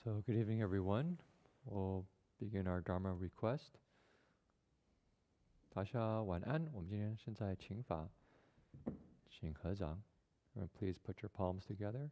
So good evening, everyone. We'll begin our Dharma Request. 大家晚安。我们今天现在请法，请合掌。Please put your palms together.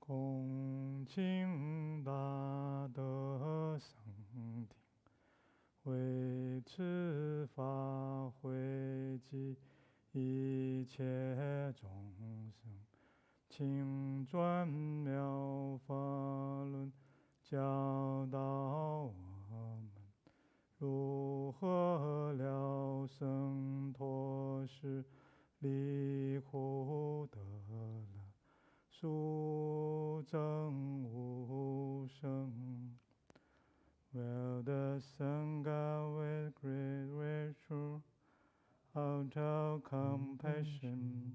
恭敬大德圣听，为持法会集一切众生，请转妙法轮，教导我们如何了生脱世，离苦得乐，殊证无生。Will the Son God with great virtue, out of compassion,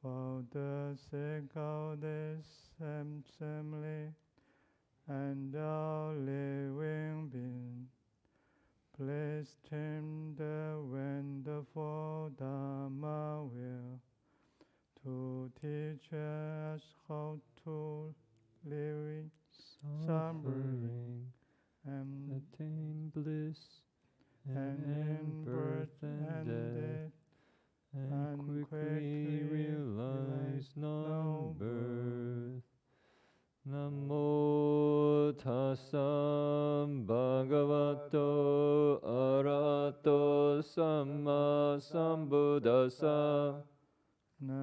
for the sake of this assembly and all living beings, please trim the wonderful Dharma wheel to teach us how to live in suffering and attain bliss, and in birth and death, and quickly realize non-birth. Namo tassa bhagavato arahato samma sambuddhassa.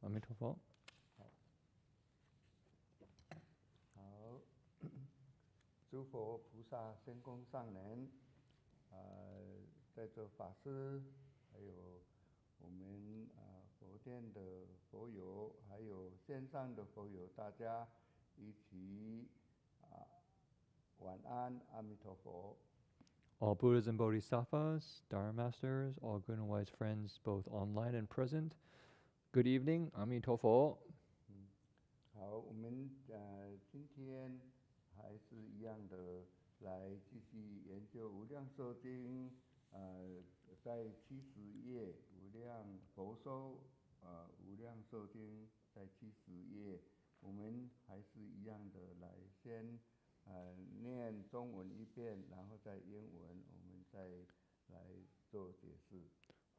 阿弥陀佛。好，诸佛菩萨、仙公上人，在座法师，还有我们佛殿的佛友，还有线上的佛友，大家一起晚安，阿弥陀佛。All Buddhas and Bodhisattvas, Dharma Masters, all good and wise friends, both online and present. Good evening, 阿弥陀佛。好，我们今天还是一样的来继续研究《无量寿经》，在70页无量佛说，无量寿经在70页，我们还是一样的来先念中文一遍，然后再英文，我们再来做解释。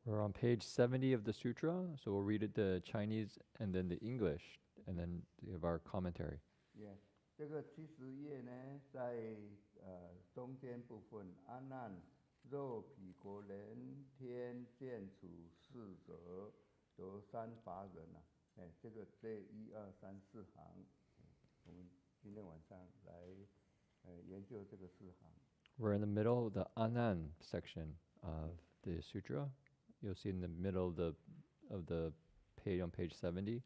We're on page 70 of the sutra, so we'll read it the Chinese and then the English, and then give our commentary. Yeah. 这个70页呢，在中间部分，阿难，若彼国人天见处世者，则三法忍啊。这1、2、3、4行，我们今天晚上来研究这个4行。We're in the middle of the Anan section of the sutra. You'll see in the middle of the page on page 70.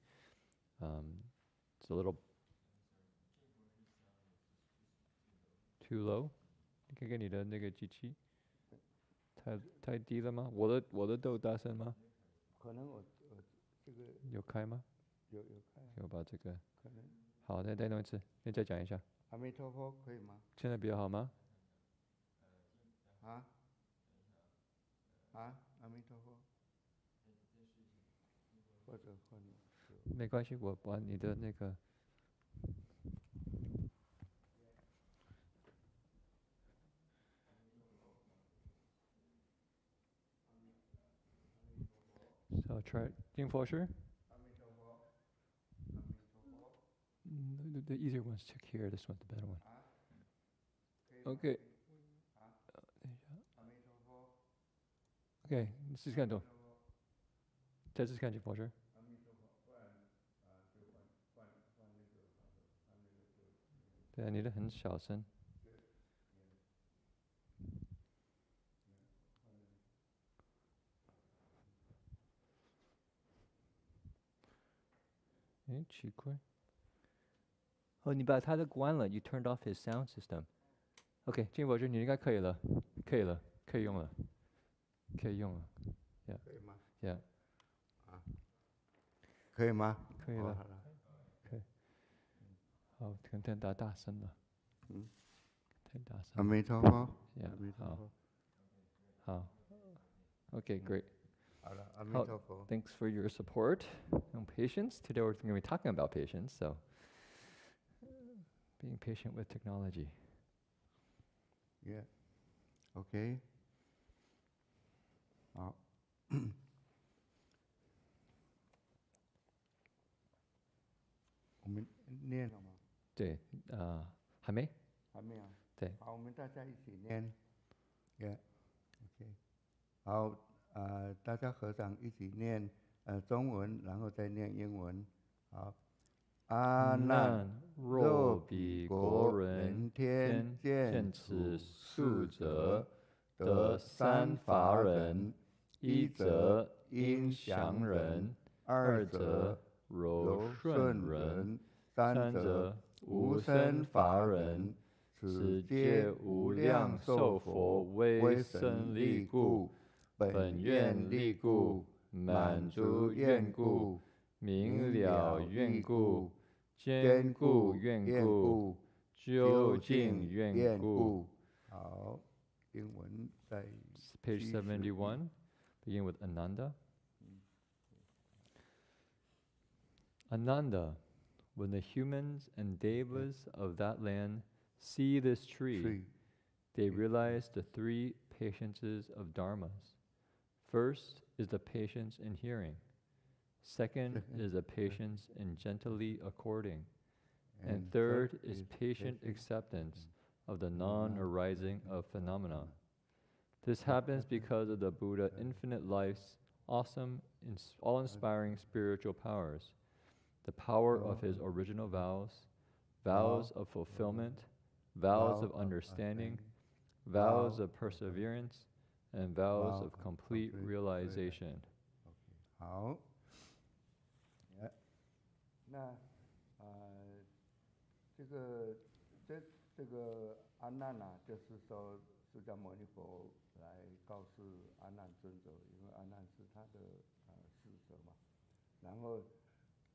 It's a little too low. 你看看你的那个机器，太低了吗？我的都大声吗？可能我这个有开吗？有开。我把这个可能。好，再弄一次，你再讲一下。阿弥陀佛，可以吗？现在比较好吗？阿弥陀佛。或者换。没关系，我把你的那个。So try Jing for sure. The easier one's to hear. This one's the better one. Okay. Okay, 试试看懂。再试试看，Jing for sure. 对啊，你的很小声。奇怪。哦，你把他的关了 ，You turned off his sound system. OK， 金博士，你应该可以了，可以了，可以用了，可以用了。Yeah. 可以吗 ？Yeah. 可以吗？可以了。好了。可以。好，可能太大声了。太大声。阿弥陀佛。Yeah. 阿弥陀佛。好。OK, great. 好了，阿弥陀佛。Thanks for your support and patience. Today we're going to be talking about patience, so being patient with technology. Yeah. OK. 好。我们念了吗？对，还没。还没有。对。好，我们大家一起念。Yeah. OK. 好。大家合掌一起念中文，然后再念英文。好，阿难，若彼国人天见此数者，得三法忍：一则因祥忍，二则柔顺忍，三则无生法忍。此皆无量寿佛威神力故。本愿力故，满足愿故，明了愿故，坚固愿故，究竟愿故。好，英文在 Page 71, begin with Ananda. Ananda, when the humans and devas of that land see this tree, they realize the 3 patiences of dharmas. First is the patience in hearing. Second is the patience in gently according. And third is patient acceptance of the non-arising of phenomena. This happens because of the Buddha infinite life's awesome, all-inspiring spiritual powers, the power of his original vows, vows of fulfillment, vows of understanding, vows of perseverance, and vows of complete realization. 好，那这个阿难啊，就是说释迦牟尼佛来告诉阿难尊者，因为阿难是他的侍者嘛，然后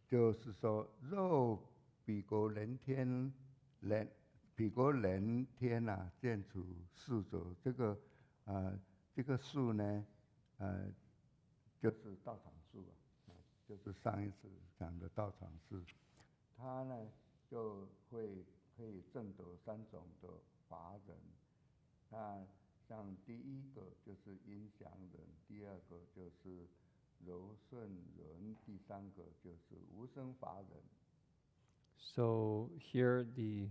就是说若彼国人天彼国人天啊，见处侍者，这个树呢，就是道场树啊，就是上一次讲的道场树，它呢就可以证得3种的法忍。那像第一个就是音响忍，第二个就是柔顺忍，第三个就是无生法忍。So here the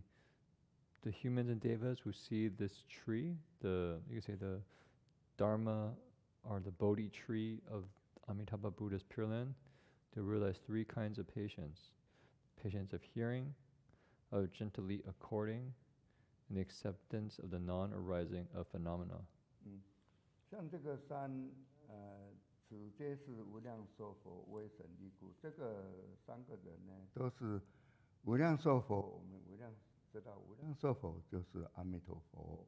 humans and devas who see this tree, you can say the Dharma or the Bodhi tree of Amitabha Buddha's Pure Land, they realize 3 kinds of patience. Patience of hearing, of gently according, and the acceptance of the non-arising of phenomena. 像这个此皆是无量寿佛威神力故，这个3个人呢，都是无量寿佛。我们知道无量寿佛就是阿弥陀佛，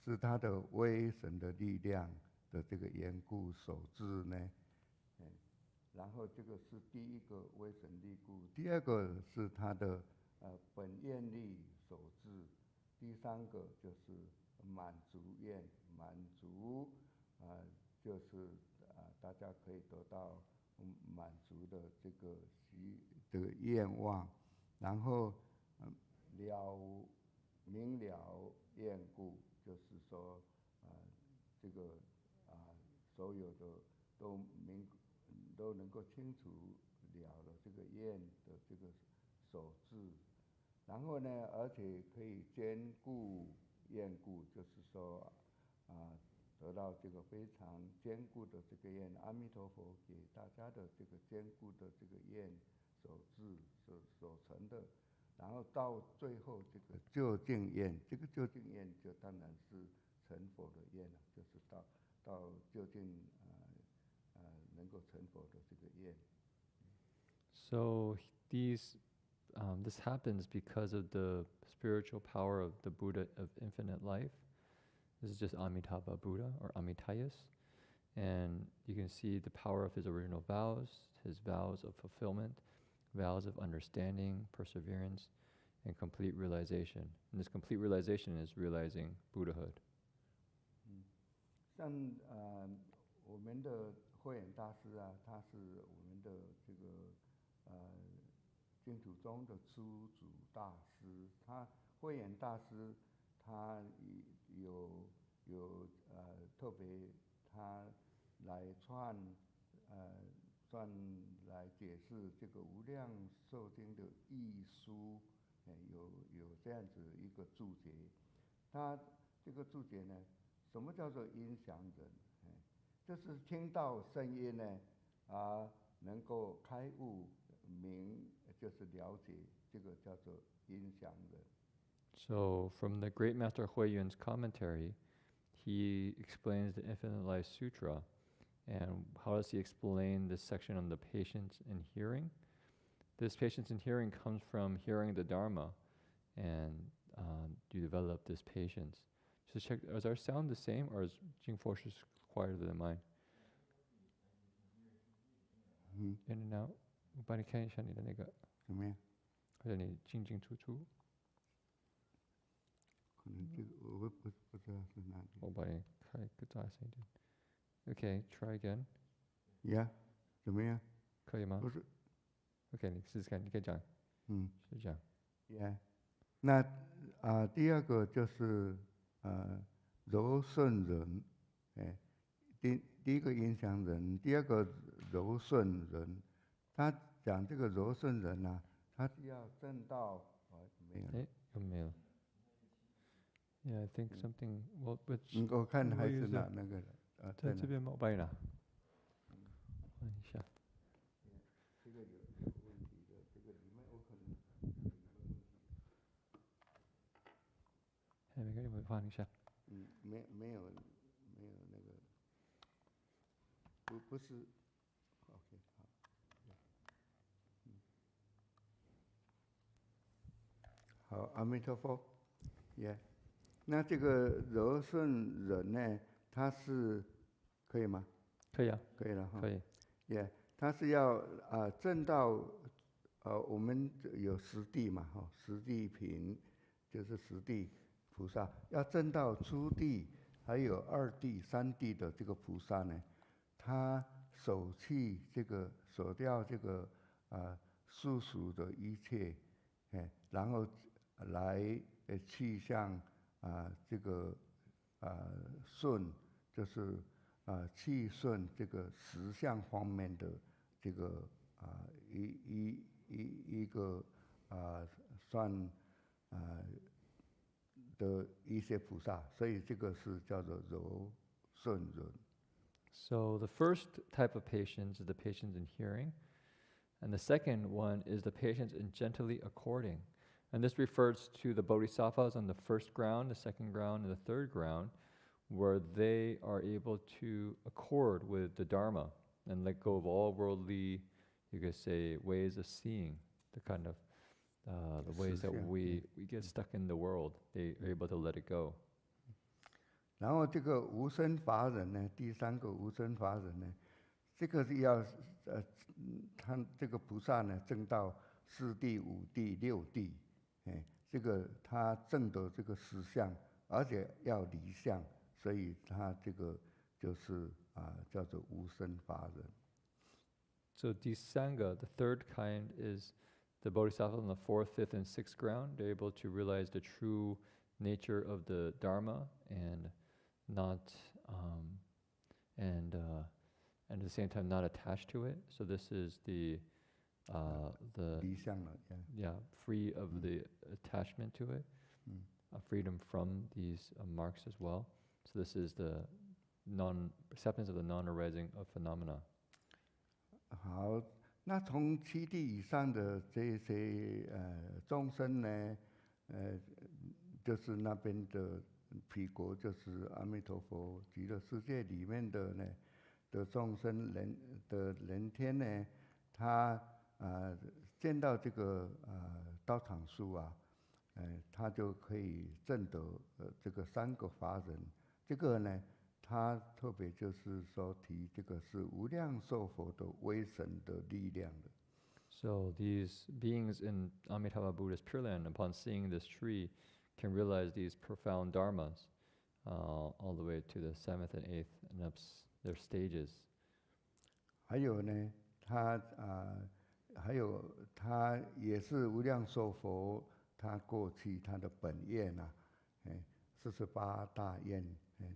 是他的威神的力量的这个缘故所致呢。然后这个是第一个威神力故，第二个是他的本愿力所致，第三个就是满足愿，满足就是大家可以得到满足的这个愿望，然后明了愿故，就是说这个所有的都能够清楚了这个愿的这个所致，然后呢，而且可以兼顾愿故，就是说得到这个非常坚固的这个愿，阿弥陀佛给大家的这个坚固的这个愿所致所成的，然后到最后这个究竟愿，这个究竟愿就当然是成佛的愿了，就是到究竟能够成佛的这个愿。So this happens because of the spiritual power of the Buddha of infinite life. This is just Amitabha Buddha or Amitayus. And you can see the power of his original vows, his vows of fulfillment, vows of understanding, perseverance, and complete realization. And this complete realization is realizing Buddhahood. 像我们的慧远大师啊，他是我们的这个净土宗的初祖大师。慧远大师他有特别他来串来解释这个无量寿经的译书，有这样子一个注解。他这个注解呢，什么叫做音响忍？就是听到声音呢，能够开悟就是了解，这个叫做音响忍。So from the great master Huiyuan's commentary, he explains the Infinite Life Sutra. And how does he explain this section on the patience in hearing? This patience in hearing comes from hearing the Dharma, and you develop this patience. Just check, is our sound the same, or is Jingfo's quieter than mine? In and out. 我帮你看一下你的那个。怎么样？或者你进进出出。可能这个我不知道是哪里。我帮你开个大声一点。Okay, try again. Yeah， 怎么样？可以吗？不是。Okay， 你试试看，你可以讲。是这样。Yeah， 那第二个就是柔顺忍，第一个音响忍，第二个柔顺忍。他讲这个柔顺忍啊，他要证到没有？有没有 ？Yeah, I think something. Well, which 我看还是拿那个在这边吗？我帮你拿。换一下。这个有问题的，这个里面我可能有一个问题。哎，每个人会换一下。没有那个，不是 ，OK 好，好，阿弥陀佛，耶。那这个柔顺忍呢，它是可以吗？可以啊，可以了哈。可以。耶，它是要证到我们有十地嘛哈，十地品就是十地菩萨，要证到初地，还有二地、三地的这个菩萨呢，他舍弃这个舍掉这个世俗的一切，然后来去向这个顺，就是去顺这个实相方面的这个一个算的一些菩萨，所以这个是叫做柔顺忍。So the first type of patience is the patience in hearing, and the second one is the patience in gently according. And this refers to the bodhisattvas on the first ground, the second ground, and the third ground, where they are able to accord with the Dharma and let go of all worldly, you could say, ways of seeing, the kind of the ways that we get stuck in the world. They are able to let it go. 然后这个无生法忍呢，第三个无生法忍呢，这个是要他这个菩萨呢证到四地、五地、六地，这个他证的这个实相，而且要离相，所以他这个就是叫做无生法忍。So Disanga, the third kind, is the bodhisattva on the fourth, fifth, and sixth ground. They're able to realize the true nature of the Dharma and not, and at the same time not attached to it. So this is the free of the attachment to it, freedom from these marks as well. So this is the acceptance of the non-arising of phenomena. 好，那从七地以上的这些众生呢，就是那边的毗国，就是阿弥陀佛极乐世界里面的呢的众生人天呢，他见到这个道场书啊，他就可以证得这个三个法忍。这个呢，他特别就是说提这个是无量寿佛的威神的力量的。So these beings in Amitabha Buddha's Pure Land, upon seeing this tree, can realize these profound dharmas, all the way to the seventh and eighth and up their stages. 还有呢，他也是无量寿佛，他过去他的本愿啊，48大愿，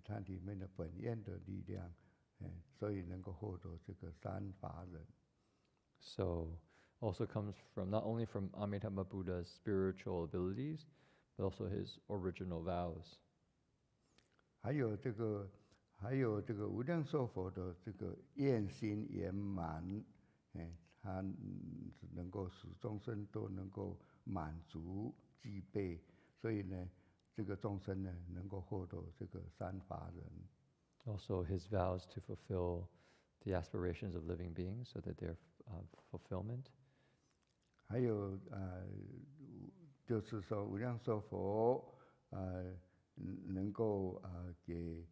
它里面的本愿的力量，所以能够获得这个三法忍。So also comes from not only from Amitabha Buddha's spiritual abilities, but also his original vows. 还有这个无量寿佛的这个愿心圆满，他能够使众生都能够满足具备，所以呢，这个众生呢能够获得这个三法忍。Also his vows to fulfill the aspirations of living beings so that their fulfillment. 还有就是说无量寿佛能够给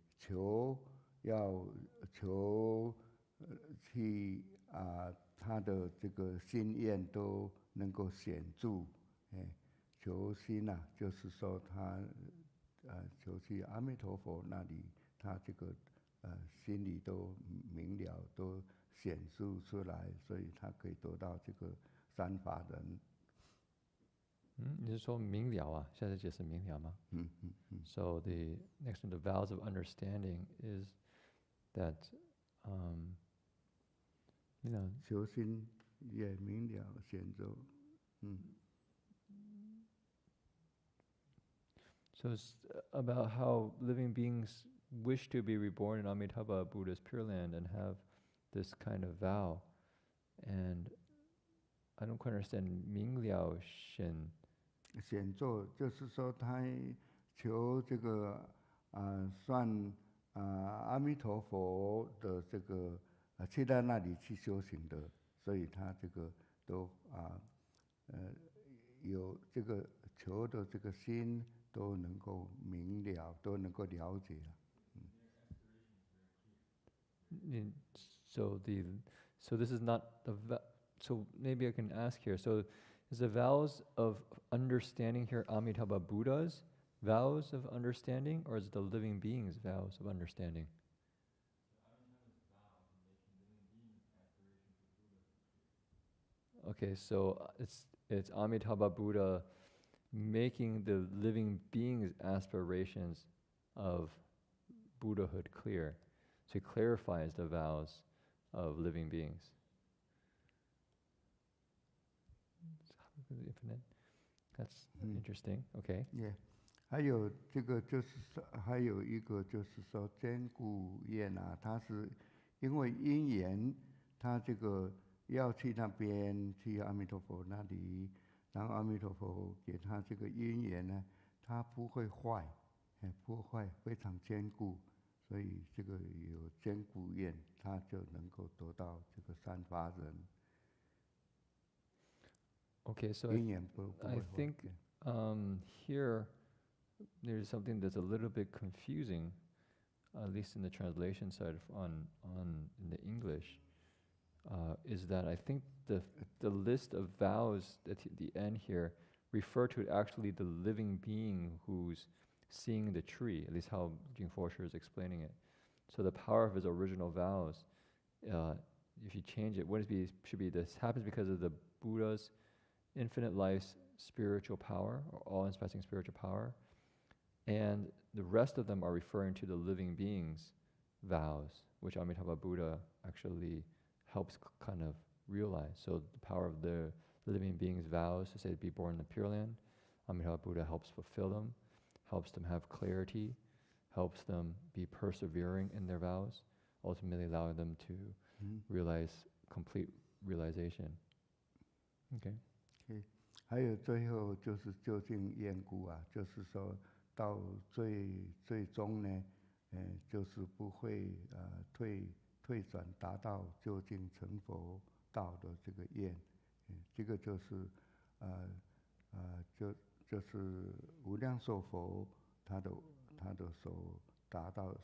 要求去他的这个心愿都能够显著，求心就是说他求去阿弥陀佛那里，他这个心里都明了，都显示出来，所以他可以得到这个三法忍。你是说明了啊？现在解释明了吗？So the next one, the vows of understanding, is that 求心也明了显著。So it's about how living beings wish to be reborn in Amitabha Buddha's Pure Land and have this kind of vow, and I don't quite understand 明了显。显咒就是说他求这个算阿弥陀佛的这个去到那里去修行的，所以他这个都有这个求的这个心都能够明了，都能够了解了。So this is not so maybe I can ask here. So is the vows of understanding here Amitabha Buddha's vows of understanding, or is it the living beings' vows of understanding? Okay, so it's Amitabha Buddha making the living beings' aspirations of Buddhahood clear. So he clarifies the vows of living beings. Infinite. That's interesting. Okay. Yeah. 还有这个就是说，还有一个就是说坚固愿啊，他是因为因缘，他这个要去那边去阿弥陀佛那里，然后阿弥陀佛给他这个因缘呢，他不会坏，不会坏，非常坚固，所以这个有坚固愿，他就能够得到这个三法忍。Okay, so I think here there's something that's a little bit confusing, at least in the translation side in the English, is that I think the list of vows at the end here refer to actually the living being who's seeing the tree, at least how Jing Fosher is explaining it. So the power of his original vows, if you change it, should be this happens because of the Buddha's infinite life's spiritual power, or all-encompassing spiritual power, and the rest of them are referring to the living beings' vows, which Amitabha Buddha actually helps kind of realize. So the power of the living beings' vows to say to be born in the Pure Land, Amitabha Buddha helps fulfill them, helps them have clarity, helps them be persevering in their vows, ultimately allowing them to realize complete realization. Okay. 还有最后就是究竟厌故啊，就是说到最终呢，就是不会退转达到究竟成佛道的这个愿，这个就是就是无量寿佛他的所达到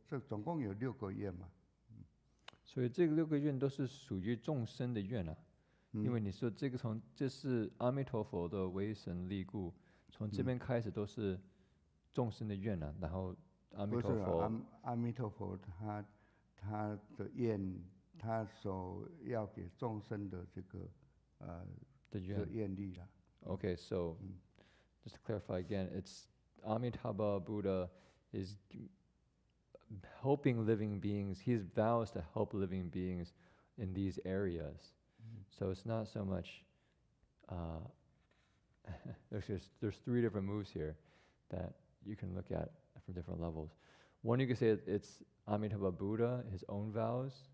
这总共有6个愿嘛。所以这个6个愿都是属于众生的愿啊。因为你说这是阿弥陀佛的威神力故，从这边开始都是众生的愿啊，然后阿弥陀佛，阿弥陀佛他的愿，他所要给众生的这个的愿力啦。Okay, so just to clarify again, it's Amitabha Buddha is helping living beings. He vows to help living beings in these areas. So it's not so much, there's 3 different moves here that you can look at from different levels. One, you could say it's Amitabha Buddha, his own vows,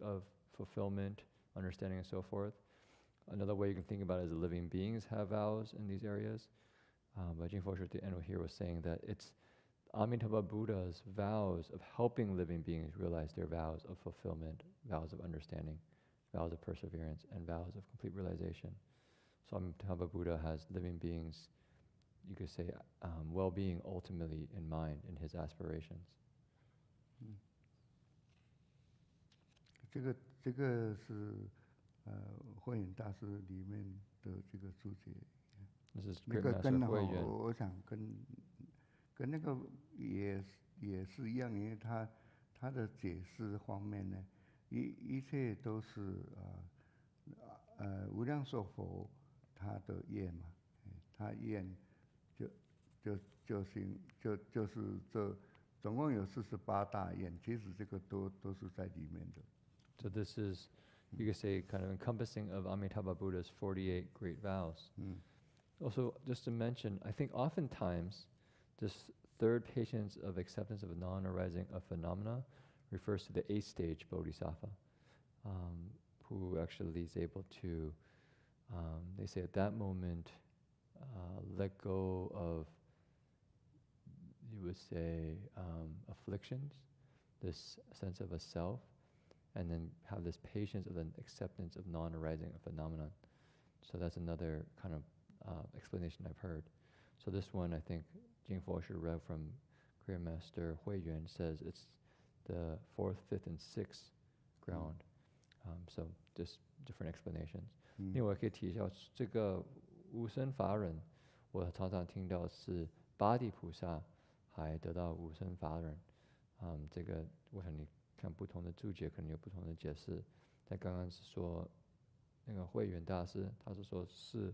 of fulfillment, understanding, and so forth. Another way you can think about it is the living beings have vows in these areas. But Jing Fosher at the end here was saying that it's Amitabha Buddha's vows of helping living beings realize their vows of fulfillment, vows of understanding, vows of perseverance, and vows of complete realization. So Amitabha Buddha has living beings, you could say, well-being ultimately in mind in his aspirations. 这个是慧远大师里面的这个注解。那个跟我想跟那个也是一样，因为他的解释方面呢。一切都是无量寿佛他的愿嘛，他愿就是这总共有48大愿，其实这个都是在里面的。So this is, you could say, kind of encompassing of Amitabha Buddha's 48 great vows. Also, just to mention, I think oftentimes this third patience of acceptance of non-arising of phenomena refers to the 8th stage bodhisattva, who actually is able to, they say at that moment, let go of, you would say, afflictions, this sense of a self, and then have this patience of the acceptance of non-arising of phenomenon. So that's another kind of explanation I've heard. So this one, I think, Jingfo should read from Korean Master Huiyuan says it's the 4th, 5th, and 6th ground. So just different explanations. 另外可以提一下这个无生法忍，我常常听到是八地菩萨还得到无生法忍。这个我想你看不同的注解可能有不同的解释。但刚刚是说那个慧远大师，他是说4、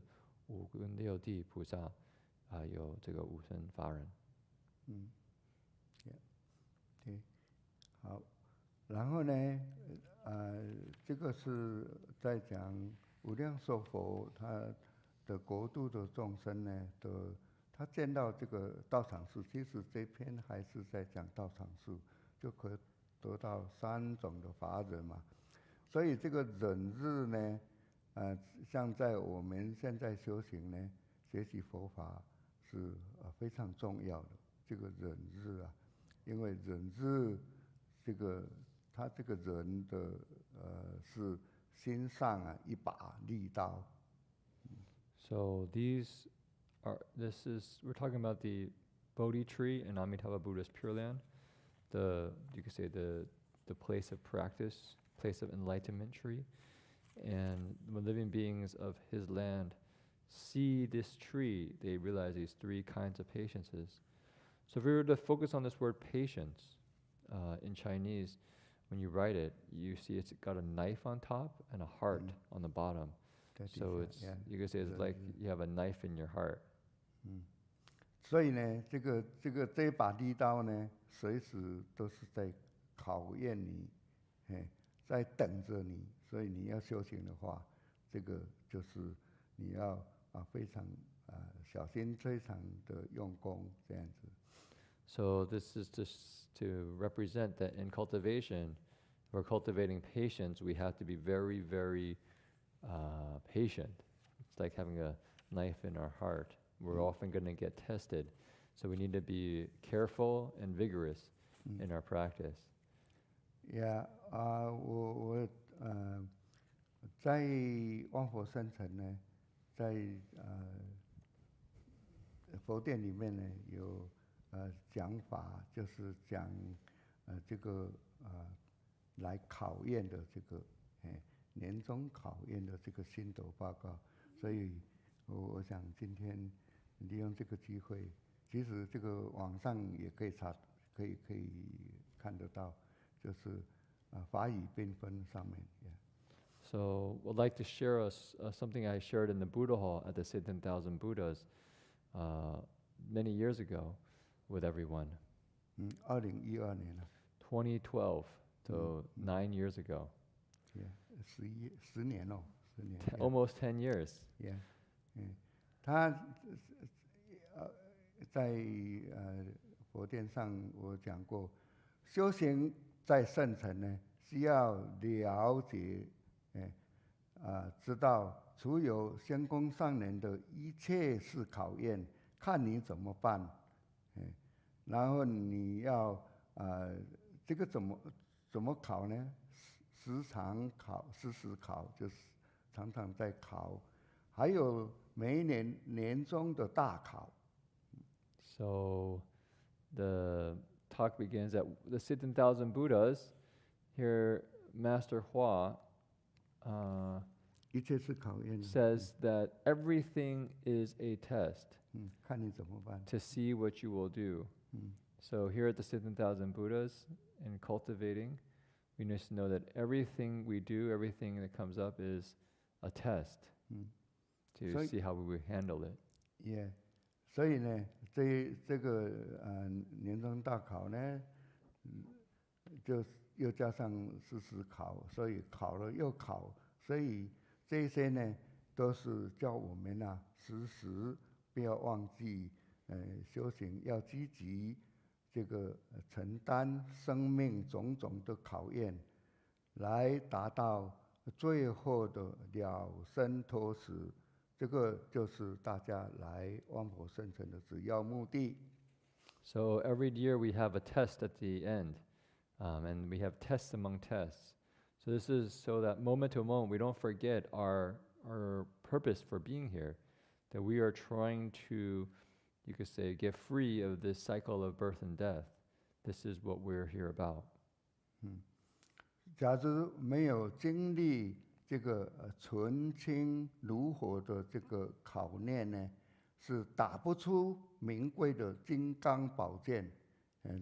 5跟6地菩萨有这个无生法忍。对，好，然后呢，这个是在讲无量寿佛他的国度的众生呢，他见到这个道场树，其实这篇还是在讲道场树，就可以得到3种的法忍嘛。所以这个忍日呢，像在我们现在修行呢，学习佛法是非常重要的。这个忍日啊，因为忍日这个他这个人的是心上啊一把利刀。So we're talking about the Bodhi tree in Amitabha Buddha's Pure Land, you could say the place of practice, place of enlightenment tree, and when living beings of his land see this tree, they realize these 3 kinds of patiences. So if we were to focus on this word patience, in Chinese, when you write it, you see it's got a knife on top and a heart on the bottom. So it's you could say it's like you have a knife in your heart. 所以呢，这把利刀呢，随时都是在考验你，在等着你。所以你要修行的话，这个就是你要非常小心，非常的用功这样子。So this is just to represent that in cultivation, we're cultivating patience. We have to be very, very patient. It's like having a knife in our heart. We're often going to get tested. So we need to be careful and vigorous in our practice. Yeah, 我在望佛生城呢，在佛殿里面呢有讲法，就是讲这个来考验的这个年终考验的这个心得报告。所以我想今天利用这个机会，其实这个网上也可以可以看得到，就是法语缤纷上面。So I'd like to share something I shared in the Buddha Hall at the 7,000 Buddhas many years ago with everyone. 2012年了。2012, so 9 years ago. Yeah, 10年了，10年。Almost 10 years. Yeah, 他在佛殿上我讲过，修行在圣城呢，需要了解，知道除有先公上人的一切是考验，看你怎么办，然后你要这个怎么考呢？时常考，时考，就是常常在考，还有每一年年终的大考。So the talk begins at the 7,000 Buddhas. Here, Master Hua says that everything is a test to see what you will do. So here at the 7,000 Buddhas, in cultivating, we need to know that everything we do, everything that comes up is a test to see how we will handle it. Yeah. 所以呢，这个年终大考呢，就又加上时考，所以考了又考，所以这些呢都是叫我们时不要忘记，修行要积极，这个承担生命种种的考验，来达到最后的了生脱死，这个就是大家来望佛圣尘的主要目的。So every year we have a test at the end, and we have tests among tests. So this is so that moment to moment we don't forget our purpose for being here, that we are trying to, you could say, get free of this cycle of birth and death. This is what we're here about. 假如没有经历这个纯清如火的这个考验呢，是打不出名贵的金刚宝剑。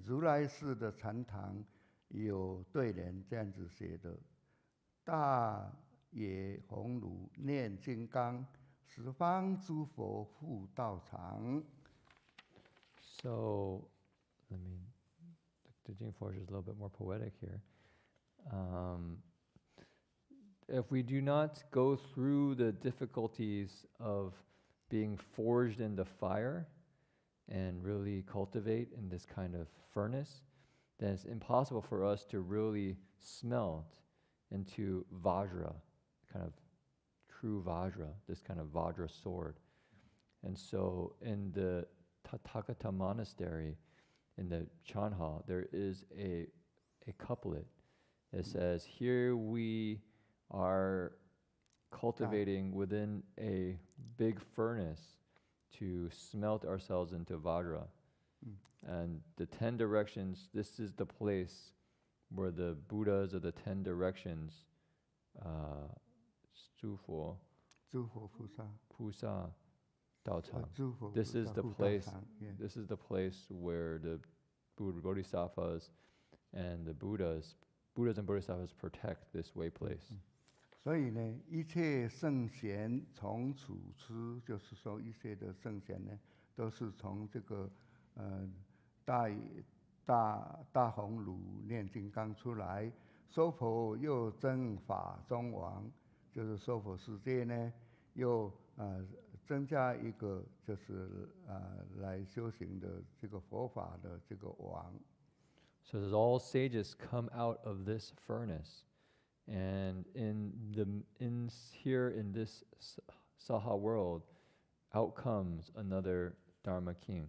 如来寺的禅堂有对联这样子写的：大野红炉念金刚，十方诸佛护道场。So, the Jing Forge is a little bit more poetic here. If we do not go through the difficulties of being forged in the fire and really cultivate in this kind of furnace, then it's impossible for us to really smelt into Vajra, kind of true Vajra, this kind of Vajra sword. And so in the Tathagata monastery, in the Chanha, there is a couplet. It says, here we are cultivating within a big furnace to smelt ourselves into Vajra. And the 10 directions, this is the place where the Buddhas of the 10 directions, 诸佛菩萨道场. This is the place. This is the place where the Buddha Bodhisattvas and the Buddhas and Bodhisattvas protect this way place. 所以呢，一切圣贤从此出，就是说一切的圣贤呢，都是从这个大红炉念金刚出来。娑婆又增法中王，就是娑婆世界呢，又增加一个就是来修行的这个佛法的这个王。So as all sages come out of this furnace, and here in this Saha world, out comes another Dharma king.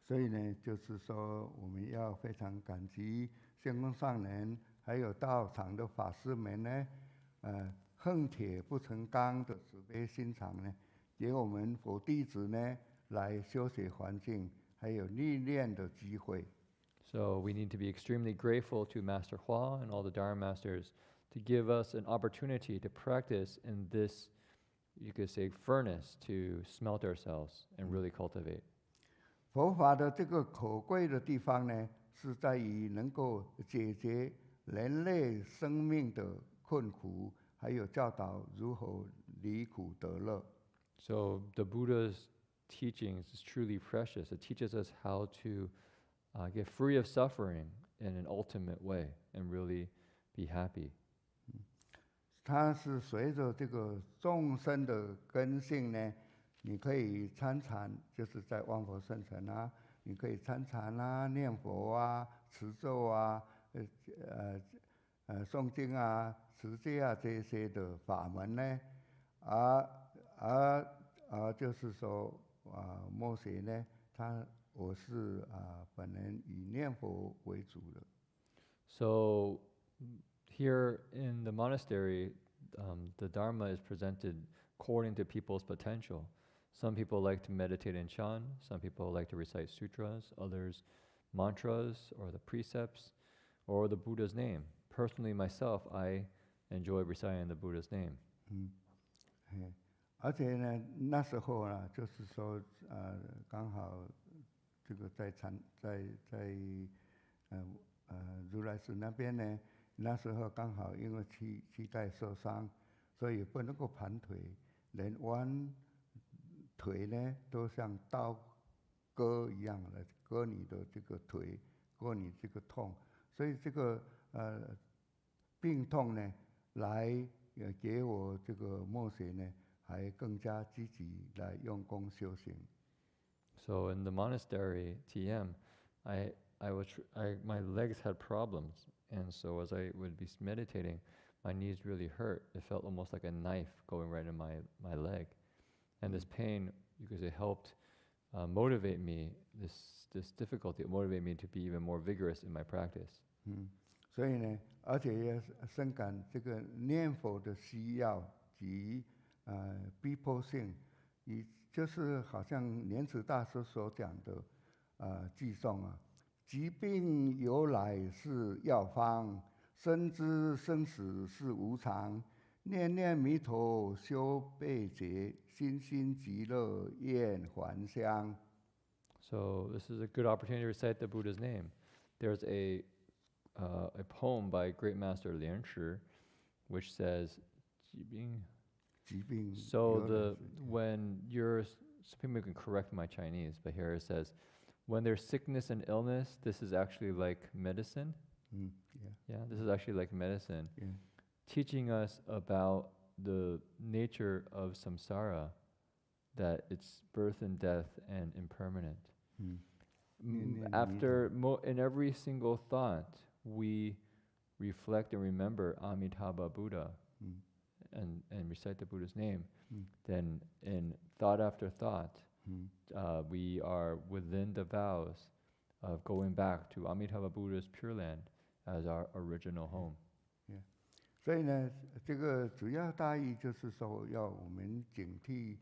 所以呢，就是说我们要非常感激仙公上人，还有道场的法师们呢，恨铁不成钢的慈悲心肠呢，给我们佛弟子呢来修学环境，还有历练的机会。So we need to be extremely grateful to Master Hua and all the Dharma masters to give us an opportunity to practice in this, you could say, furnace to smelt ourselves and really cultivate. 佛法的这个可贵的地方呢，是在于能够解决人类生命的困苦，还有教导如何离苦得乐。So the Buddha's teachings is truly precious. It teaches us how to get free of suffering in an ultimate way and really be happy. 它是随着这个众生的根性呢，你可以参禅，就是在望佛圣尘啊，你可以参禅啊、念佛啊、持咒啊、诵经啊、持戒啊这些的法门呢，就是说末学呢，我是本人以念佛为主的。So here in the monastery, the Dharma is presented according to people's potential. Some people like to meditate in Chan, some people like to recite sutras, others mantras or the precepts or the Buddha's name. Personally, myself, I enjoy reciting the Buddha's name. 而且呢，那时候呢，就是说刚好这个在如来寺那边呢，那时候刚好因为膝盖受伤，所以不能够盘腿，连弯腿呢都像刀割一样的割你的这个腿，割你这个痛，所以这个病痛呢，来给我这个默学呢，还更加积极来用功修行。So in the monastery, TM, my legs had problems, and so as I would be meditating, my knees really hurt. It felt almost like a knife going right in my leg, and this pain, because it helped motivate me, this difficulty, it motivated me to be even more vigorous in my practice. 所以呢，而且也深感这个念佛的需要及逼迫性，就是好像莲池大师所讲的偈颂啊，疾病由来是药方，深知生死是无常，念念弥陀修悲解，心心极乐愿还乡。 So this is a good opportunity to recite the Buddha's name. There's a poem by Great Master Lian Shi, which says, 疾病 so when you're, some people can correct my Chinese, but here it says, when there's sickness and illness, this is actually like medicine. Yeah, this is actually like medicine, teaching us about the nature of samsara, that it's birth and death and impermanent. In every single thought, we reflect and remember Amitabha Buddha and recite the Buddha's name. Then in thought after thought, we are within the vows of going back to Amitabha Buddha's Pure Land as our original home. 所以呢，这个主要大意就是说，要我们警惕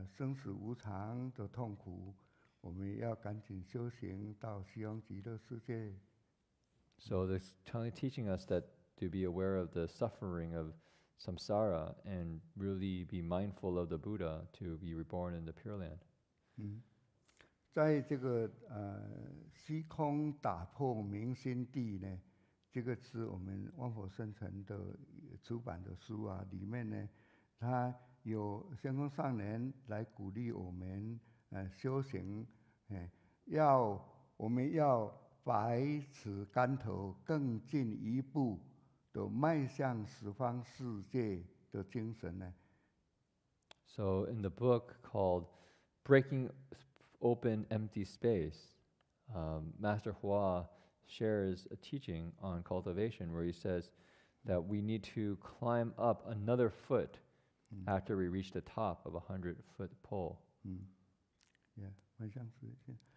生死无常的痛苦，我们要赶紧修行到西方极乐世界。 So this teaching us that to be aware of the suffering of samsara and really be mindful of the Buddha to be reborn in the Pure Land. 在这个虚空打破明心地呢，这个是我们万佛圣尘的出版的书啊，里面呢，它有仙空上人来鼓励我们修行，我们要百尺竿头更进一步的迈向十方世界的精神呢。 So in the book called Breaking Open Empty Space, Master Hua shares a teaching on cultivation where he says that we need to climb up another foot after we reach the top of a 100-foot pole.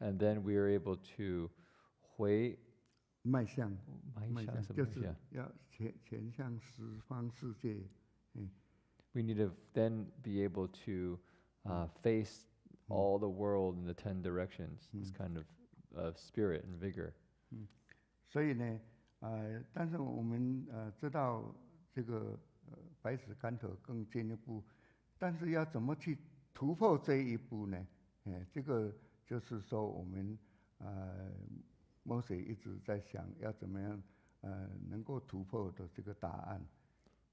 And then we are able to 迈向就是要前向十方世界。 We need to then be able to face all the world in the 10 directions, this kind of spirit and vigor. 所以呢，但是我们知道这个百尺竿头更进一步，但是要怎么去突破这一步呢？这个就是说我们莫水一直在想要怎么样能够突破的这个答案。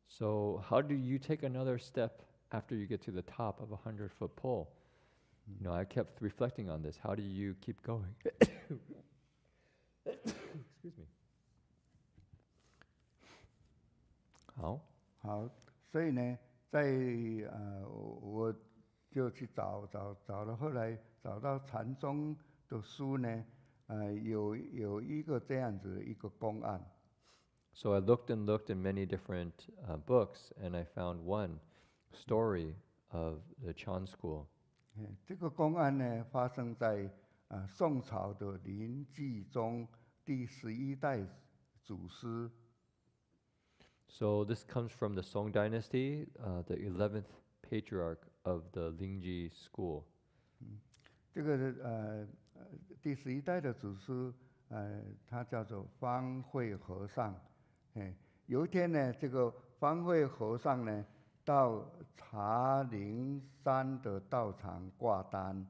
So how do you take another step after you get to the top of a 100-foot pole? You know, I kept reflecting on this. How do you keep going? Excuse me. 好，所以呢，我就去找了，后来找到禅宗的书呢，有一个这样子一个公案。 So I looked in many different books, and I found one story of the Chan school. 这个公案呢，发生在宋朝的临济宗第11代祖师。 So this comes from the Song Dynasty, the 11th patriarch of the Lingji school. 这个第11代的祖师，他叫做方慧和尚。有一天呢，这个方慧和尚呢，到茶陵山的道场挂单。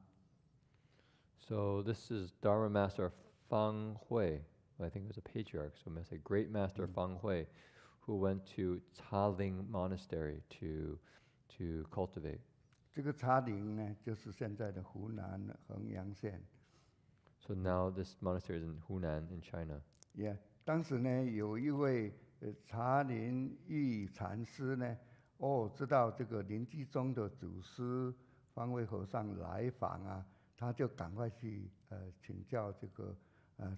So this is Dharma Master Fang Hui. I think it was a patriarch, so I must say Great Master Fang Hui, who went to Caling Monastery to cultivate. 这个茶陵呢，就是现在的湖南衡阳县。 So now this monastery is in Hunan in China. 当时呢，有一位茶林玉禅师呢，知道这个临济宗的祖师方慧和尚来访啊，他就赶快去请教这个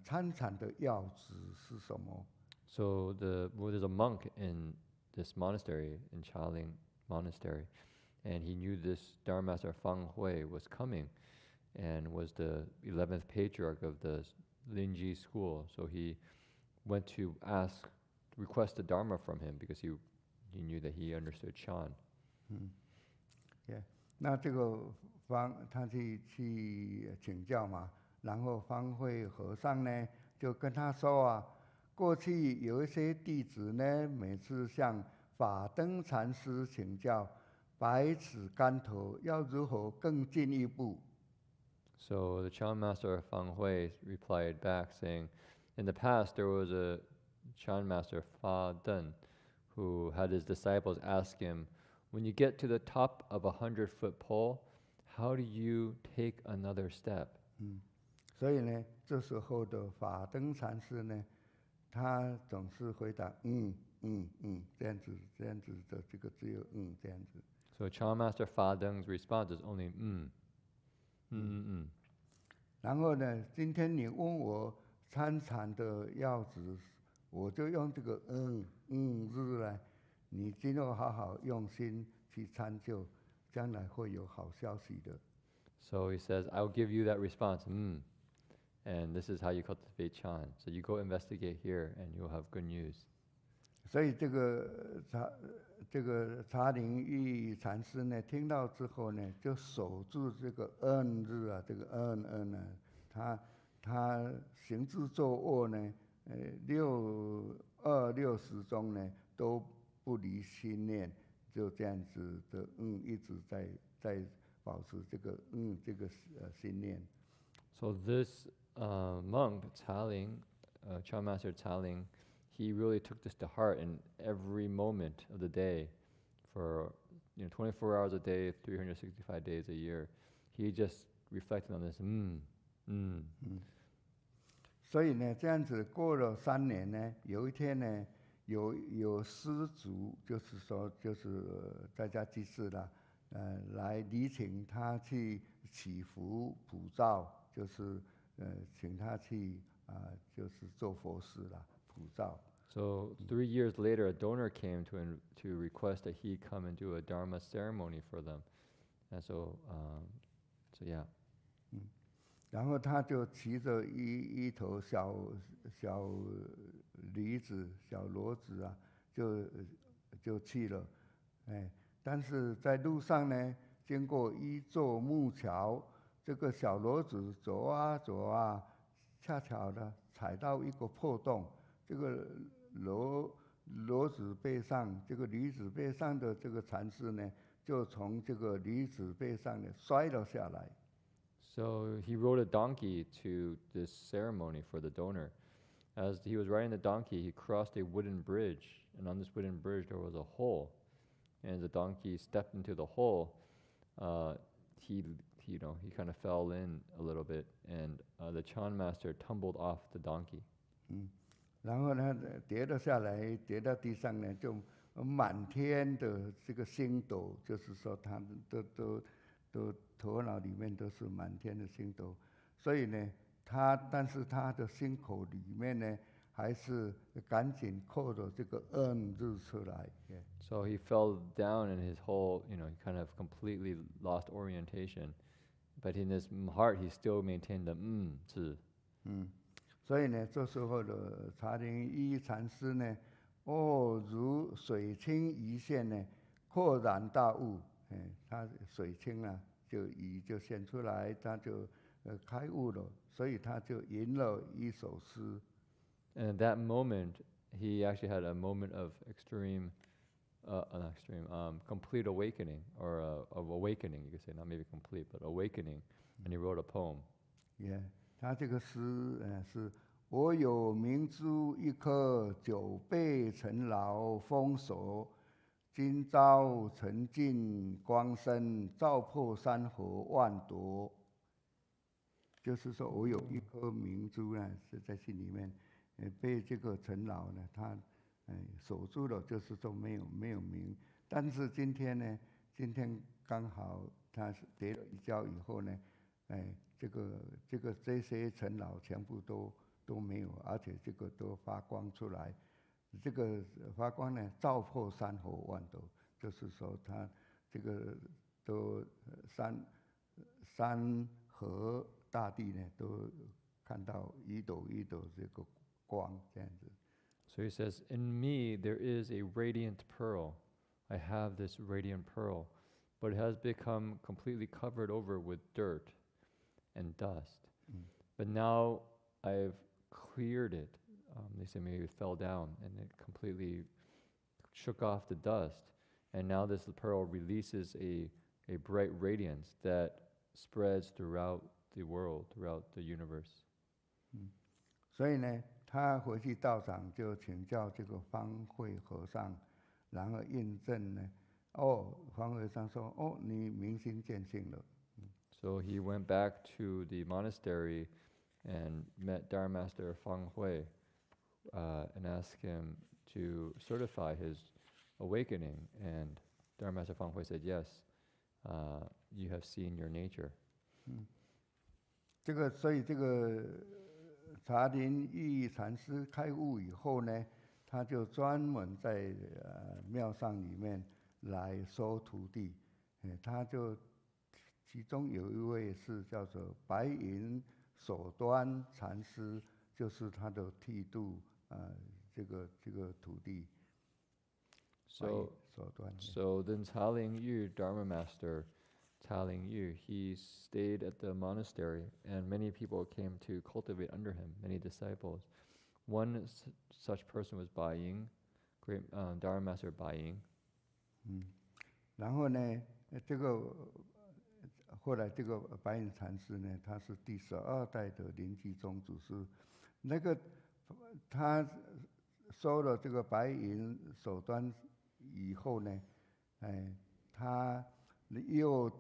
参禅的要旨是什么？ So there's a monk in this monastery, in Chaling Monastery, and he knew this Dharma Master Fang Hui was coming and was the 11th patriarch of the Linji school. So he went to request the Dharma from him because he knew that he understood Chan. 那这个他去请教嘛，然后方慧和尚呢就跟他说啊，过去有一些弟子呢，每次向法灯禅师请教，百尺竿头，要如何更进一步。 So the Chan master Fang Hui replied back saying, in the past there was a Chan master Fa Den who had his disciples ask him, when you get to the top of 100-foot pole, how do you take another step? 所以呢，这时候的法灯禅师呢，他总是回答这样子的这个只有这样子。 So Chan master Fa Deng's response is only 然后呢，今天你问我参禅的要旨，我就用这个字来，你今后好好用心去参究，将来会有好消息的。 So he says, I'll give you that response, and this is how you cultivate Chan. So you go investigate here and you'll have good news. 所以这个茶灵玉禅师呢，听到之后呢，就守住这个字啊，这个呢，他行至坐卧呢，60中呢都不离心念，就这样子的一直在保持这个心念。 So this monk, Caling, Chan Master Caling, he really took this to heart in every moment of the day for 24 hours a day, 365 days a year. He just reflected on this, 所以呢，这样子过了3年呢，有一天呢，有施主，就是说在家居士啦，来礼请他去祈福普照，就是请他去就是做佛事啦，普照。 So 3 years later, a donor came to request that he come and do a Dharma ceremony for them. And so yeah. 然后他就骑着一头小驴子、小骡子啊，就去了。但是在路上呢，经过一座木桥，这个小骡子走啊，恰巧的踩到一个破洞，这个骡子背上，这个驴子背上的这个禅师呢，就从这个驴子背上呢摔了下来。 So he rode a donkey to this ceremony for the donor. As he was riding the donkey, he crossed a wooden bridge, and on this wooden bridge there was a hole. And as the donkey stepped into the hole, he kind of fell in a little bit, and the Chan master tumbled off the donkey. 然后呢，跌了下来，跌到地上呢，就满天的这个星斗，就是说他都头脑里面都是满天的星斗，所以呢，但是他的心口里面呢，还是赶紧扣着这个字出来。So he fell down, and his whole, he kind of completely lost orientation. But in his heart, he still maintained the 字。所以呢，这时候的茶灵一禅师呢，如水清一现呢，豁然大悟。他水清啊，就现出来，他就开悟了，所以他就吟了一首诗。And at that moment, he actually had a moment of complete awakening, or of awakening, you could say, not maybe complete, but awakening. And he wrote a poem. 他这个诗是我有明珠一颗，9倍尘劳封锁。今朝沉尽光身，照破山河万夺。就是说我有一颗明珠呢，是在心里面，被这个尘劳呢，他守住了，就是说没有明。但是今天呢，刚好他跌了一跤以后呢，这些尘劳全部都都没有，而且这个都发光出来，这个发光呢照破山河万斗，就是说它这个都山河大地呢都看到一斗一斗这个光这样子。So he says, in me there is a radiant pearl. I have this radiant pearl, but it has become completely covered over with dirt and dust. But now I've cleared it. They say maybe it fell down and it completely shook off the dust. And now this pearl releases a bright radiance that spreads throughout the world, throughout the universe. 所以呢，他回去道场就请教这个方慧和尚，然后印证呢，方慧和尚说，你明心见性了。So he went back to the monastery and met Dharma Master Fang Hui and asked him to certify his awakening. And Dharma Master Fang Hui said, yes, you have seen your nature. 所以这个茶林玉禅师开悟以后呢，他就专门在庙上里面来收徒弟，他就其中有一位是叫做白云首端禅师，就是他的剃度这个徒弟。So then Caling Yu, Dharma Master Caling Yu, he stayed at the monastery and many people came to cultivate under him, many disciples. One such person was Bai Ying, great Dharma Master Bai Ying. 然后呢，后来这个白云禅师呢，他是第12代的临济宗祖师。他收了这个白云首端以后呢，他又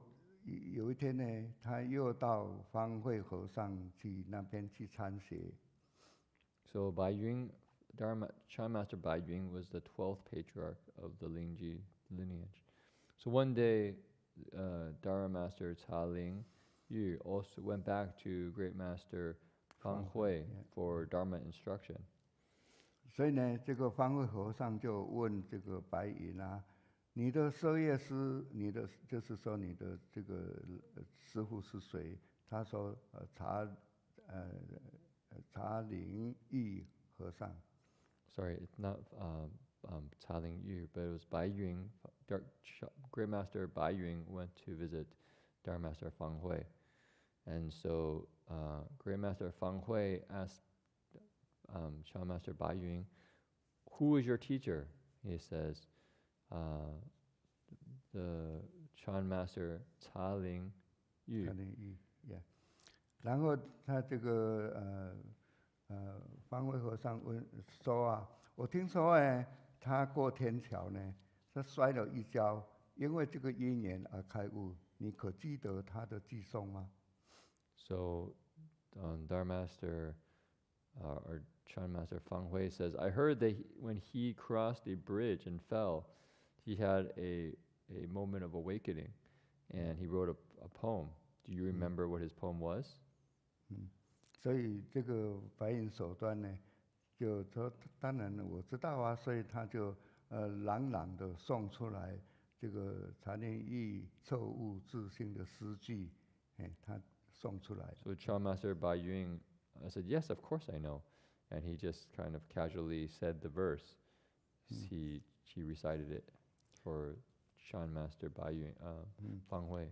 有一天呢，他又到方慧和尚去那边去参学。So Bai Ying, Chan Master Bai Ying was the 12th patriarch of the Lingji lineage. So one day, Dharma Master Caling Yu also went back to Great Master Fang Hui for Dharma instruction. 所以呢，这个方慧和尚就问这个白云啊，你的舍业师，就是说你的这个师父是谁？他说茶林玉和尚。Sorry, it's not Caling Yu, but it was Bai Ying. Great Master Bai Ying went to visit Dharma Master Fang Hui. And so Great Master Fang Hui asked Chan Master Bai Ying, who is your teacher? He says, the Chan Master Caling Yu. 然后他这个方慧和尚说啊，我听说他过天桥呢，他摔了一跤，因为这个因缘而开悟。你可记得他的寄送吗？ So Dharma Master or Chan Master Fang Hui says, I heard that when he crossed a bridge and fell, he had a moment of awakening, and he wrote a poem. Do you remember what his poem was? 所以这个白云手段呢，就说当然我知道啊，所以他就朗朗的诵出来这个禅林玉彻悟自性的诗句，他诵出来。So Chan Master Bai Ying said, yes, of course I know. And he just kind of casually said the verse. He recited it for Chan Master Bai Ying, Fang Hui.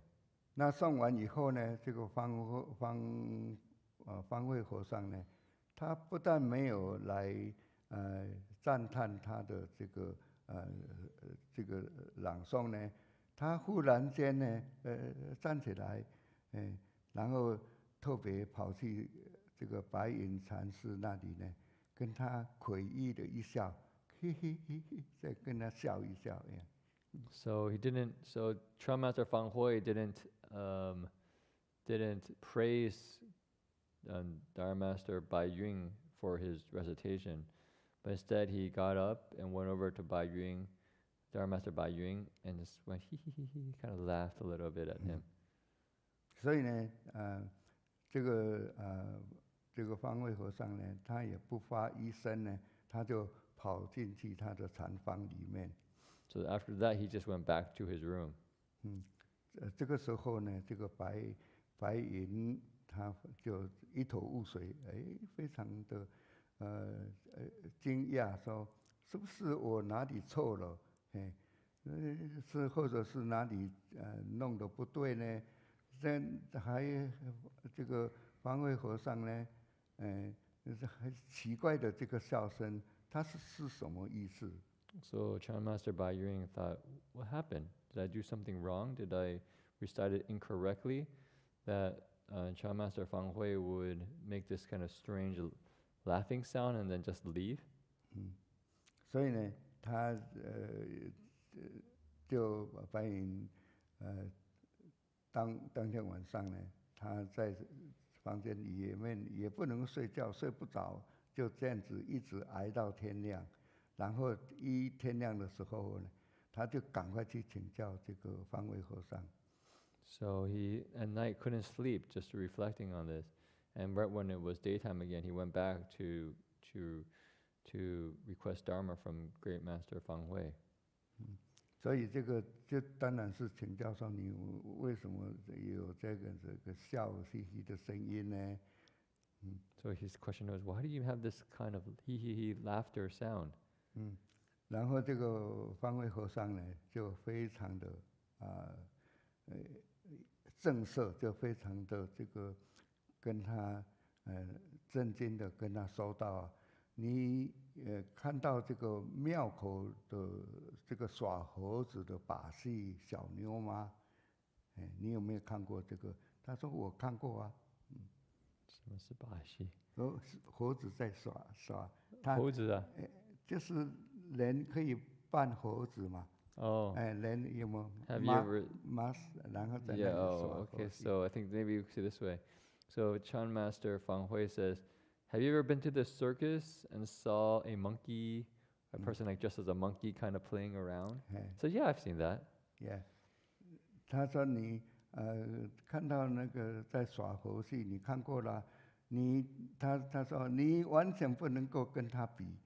那诵完以后呢，这个方慧和尚呢，他不但没有来赞叹他的这个朗诵呢，他忽然间呢站起来，然后特别跑去这个白云禅师那里呢，跟他诡异的一笑，嘿嘿嘿嘿，再跟他笑一笑呀。So Chan Master Fang Hui didn't praise Dharma Master Bai Ying for his recitation, but instead he got up and went over to Bai Ying, Dharma Master Bai Ying, and just went he kind of laughed a little bit at him. 所以呢，这个这个方位和尚呢，他也不发一声呢，他就跑进去他的禅房里面。So after that, he just went back to his room. 这个时候呢，这个白云他就一头雾水，非常的惊讶，说是不是我哪里错了？是或者是哪里弄得不对呢？这个方位和尚呢，很奇怪的这个笑声，它是什么意思？ So Chan Master Bai Ying thought, what happened? Did I do something wrong? Did I recite it incorrectly? That Chan Master Fang Hui would make this kind of strange laughing sound and then just leave? 所以呢，他就白云当天晚上呢，他在房间里面也不能睡觉，睡不着，就这样子一直挨到天亮。然后天亮的时候呢，他就赶快去请教这个方位和尚。So he at night couldn't sleep, just reflecting on this. And right when it was daytime again, he went back to request Dharma from Great Master Fang Hui. 所以这个就当然是请教说你为什么有这个笑嘻嘻的声音呢？ So his question was, why do you have this kind of hee laughter sound? 然后这个方位和尚呢，就非常的正色，就非常的这个跟他震惊的跟他说道，你看到这个庙口的这个耍猴子的把戏小妞吗？你有没有看过这个？他说我看过啊。什么是把戏？猴子在耍，猴子啊？就是人可以扮猴子嘛。Oh. 人有没有 Have you ever? 然后在那里 Yeah. 耍 Oh. 猴 Okay. 戏。 So I think maybe you could say this way. So Chan Master Fang Hui says, have you ever been to the circus and saw a monkey, a person like dressed as a monkey, kind of playing around? So yeah, I've seen that. Yeah. 他说你看到那个在耍猴戏，你看过了。他说你完全不能够跟他比。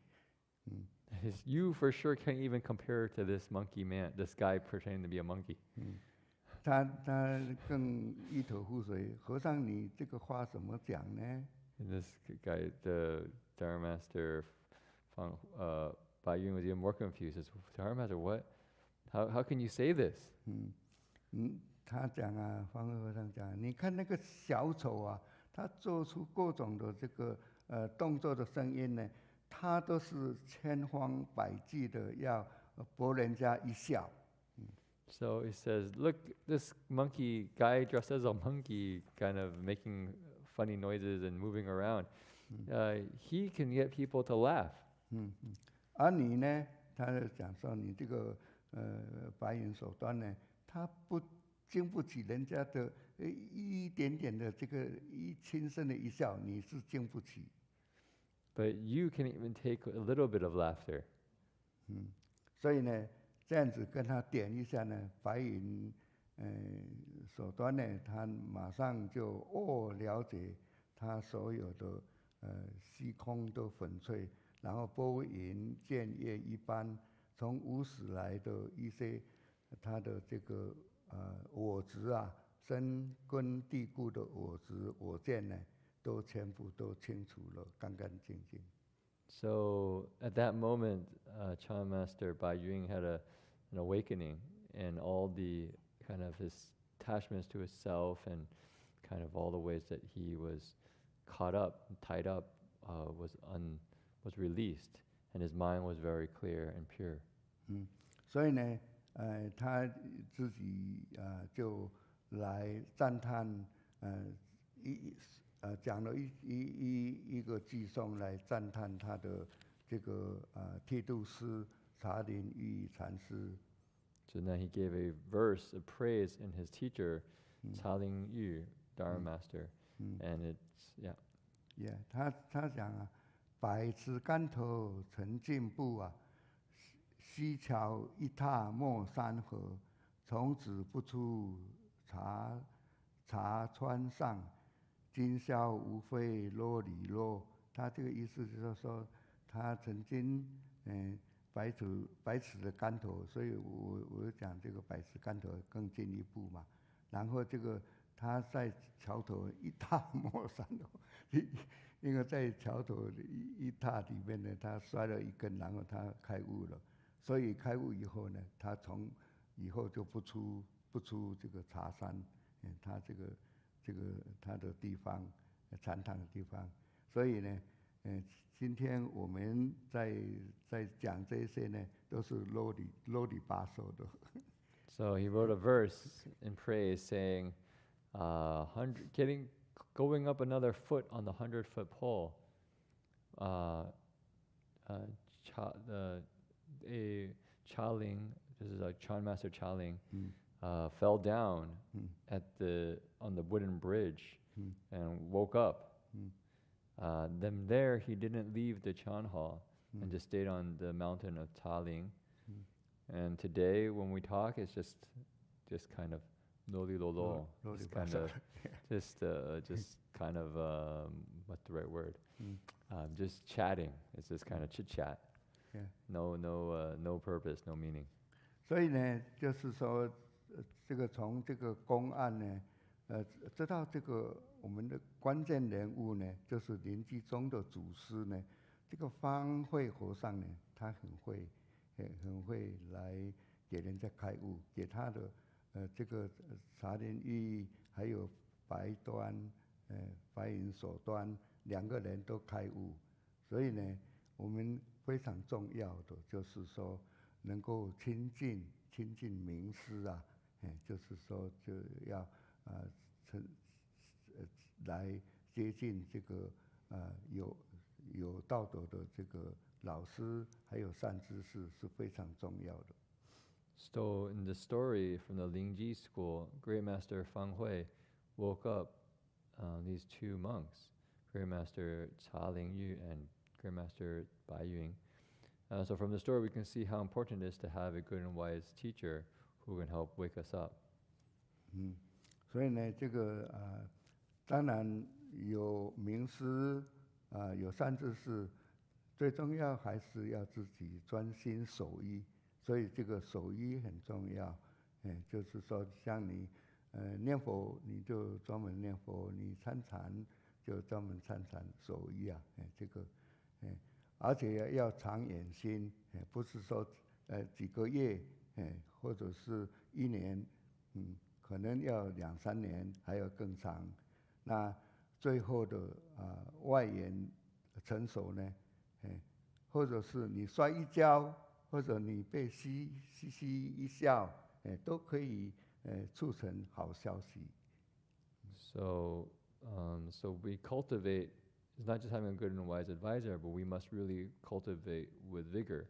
You for sure can't even compare to this monkey man, this guy pretending to be a monkey. 他更一头雾水，和尚你这个话怎么讲呢？ And this guy, the Dharma Master Bai Yun was even more confused. He says, Dharma Master, what? How can you say this? 他讲啊，方和尚讲，你看那个小丑啊，他做出各种的这个动作的声音呢，他都是千方百计的要博人家一笑。So he says, look, this monkey guy dressed as a monkey, kind of making funny noises and moving around. He can get people to laugh. 而你呢，他就讲说你这个白云手段呢，他经不起人家的一点点的这个轻声的一笑，你是经不起。But you can even take a little bit of laughter. 所以呢，这样子跟他点一下呢，白云手段呢，他马上就了解他所有的虚空都粉碎，然后拨云见月一般，从无始来的一些他的这个我执啊，深根蒂固的我执我见呢，都全部都清除了，干干净净。So at that moment, Chan Master Bai Yun had an awakening, and all the kind of his attachments to himself and kind of all the ways that he was caught up, tied up, was released, and his mind was very clear and pure. 所以呢，他自己就来赞叹，讲了一个偈颂来赞叹他的这个剃度师茶林玉禅师。So then he gave a verse of praise in his teacher, Caling Yu, Dharma Master, and it's Yeah, 他讲啊，百尺竿头曾进步啊，溪桥一踏没山河，从此不出茶川上。今宵无非若离落。他这个意思就是说，他曾经百尺的竿头，所以我讲这个百尺竿头更进一步嘛。然后这个他在桥头一踏莫三楼，因为在桥头一踏里面呢，他摔了一根，然后他开悟了。所以开悟以后呢，他从以后就不出这个茶山，他这个他的地方禅堂的地方。所以呢，今天我们在讲这些呢，都是啰里吧嗦的。So he wrote a verse in praise saying, going up another foot on the 100-foot pole. Chaling, this is like Chan Master Chaling, fell down on the wooden bridge and woke up. Then there he didn't leave the Chan Hall and just stayed on the mountain of Chaling. And today when we talk, it's just kind of loli lolo. Just kind of what's the right word? Just chatting. It's just kind of chit chat. No purpose, no meaning. 所以呢，就是说，这个从这个公案呢，知道这个我们的关键人物呢，就是临济宗的祖师呢，这个方慧和尚呢，他很会来给人家开悟，给他的这个茶林玉还有白银手端两个人都开悟，所以呢，我们非常重要的就是说能够亲近名师啊，就是说就要来接近这个有道德的这个老师还有善知识是非常重要的。So in the story from the Lingji school, Great Master Fang Hui woke up these two monks, Great Master Cha Lingyu and Great Master Bai Yun. So from the story we can see how important it is to have a good and wise teacher who can help wake us up. 所以呢，这个当然有名师有善知识，最重要还是要自己专心守一。所以这个守一很重要，就是说像你念佛，你就专门念佛；你参禅就专门参禅，守一啊，这个而且要长远心，不是说几个月，或者是1年，可能要2、3年，还要更长。那最后的外缘成熟呢，或者是你摔一跤。或者你被嘻一笑，都可以促成好消息。So we cultivate. It's not just having a good and wise advisor, but we must really cultivate with vigor,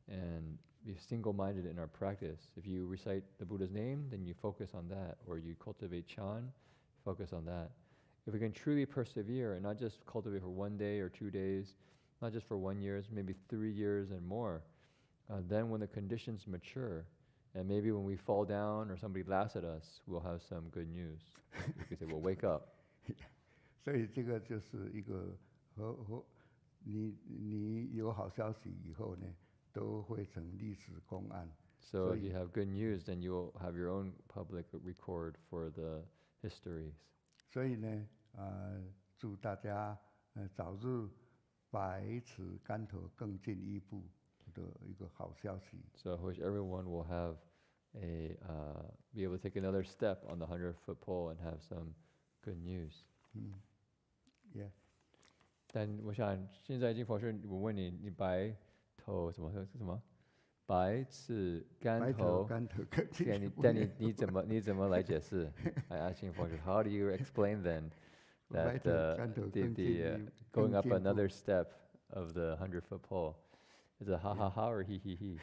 and be single-minded in our practice. If you recite the Buddha's name, then you focus on that, or you cultivate Chan, focus on that. If we can truly persevere and not just cultivate for 1 day or 2 days, not just for 1 year, maybe 3 years and more. Then when the conditions mature, and maybe when we fall down or somebody laughs at us, we'll have some good news. We can say, well, wake up. 所以这个就是一个你有好消息以后呢，都会成历史公案。So if you have good news, then you'll have your own public record for the histories. 所以呢，祝大家早日百尺竿头更进一步。的一个好消息。So I wish everyone will have be able to take another step on the 100-foot pole and have some good news. Yeah. 但我想现在金佛师，我问你，你白头什么是什么？白尺竿头。但你怎么来解释 ？I ask Jing Feng Shui, how do you explain then that the going up another step of the 100-foot pole? Is it ha ha ha or he he he?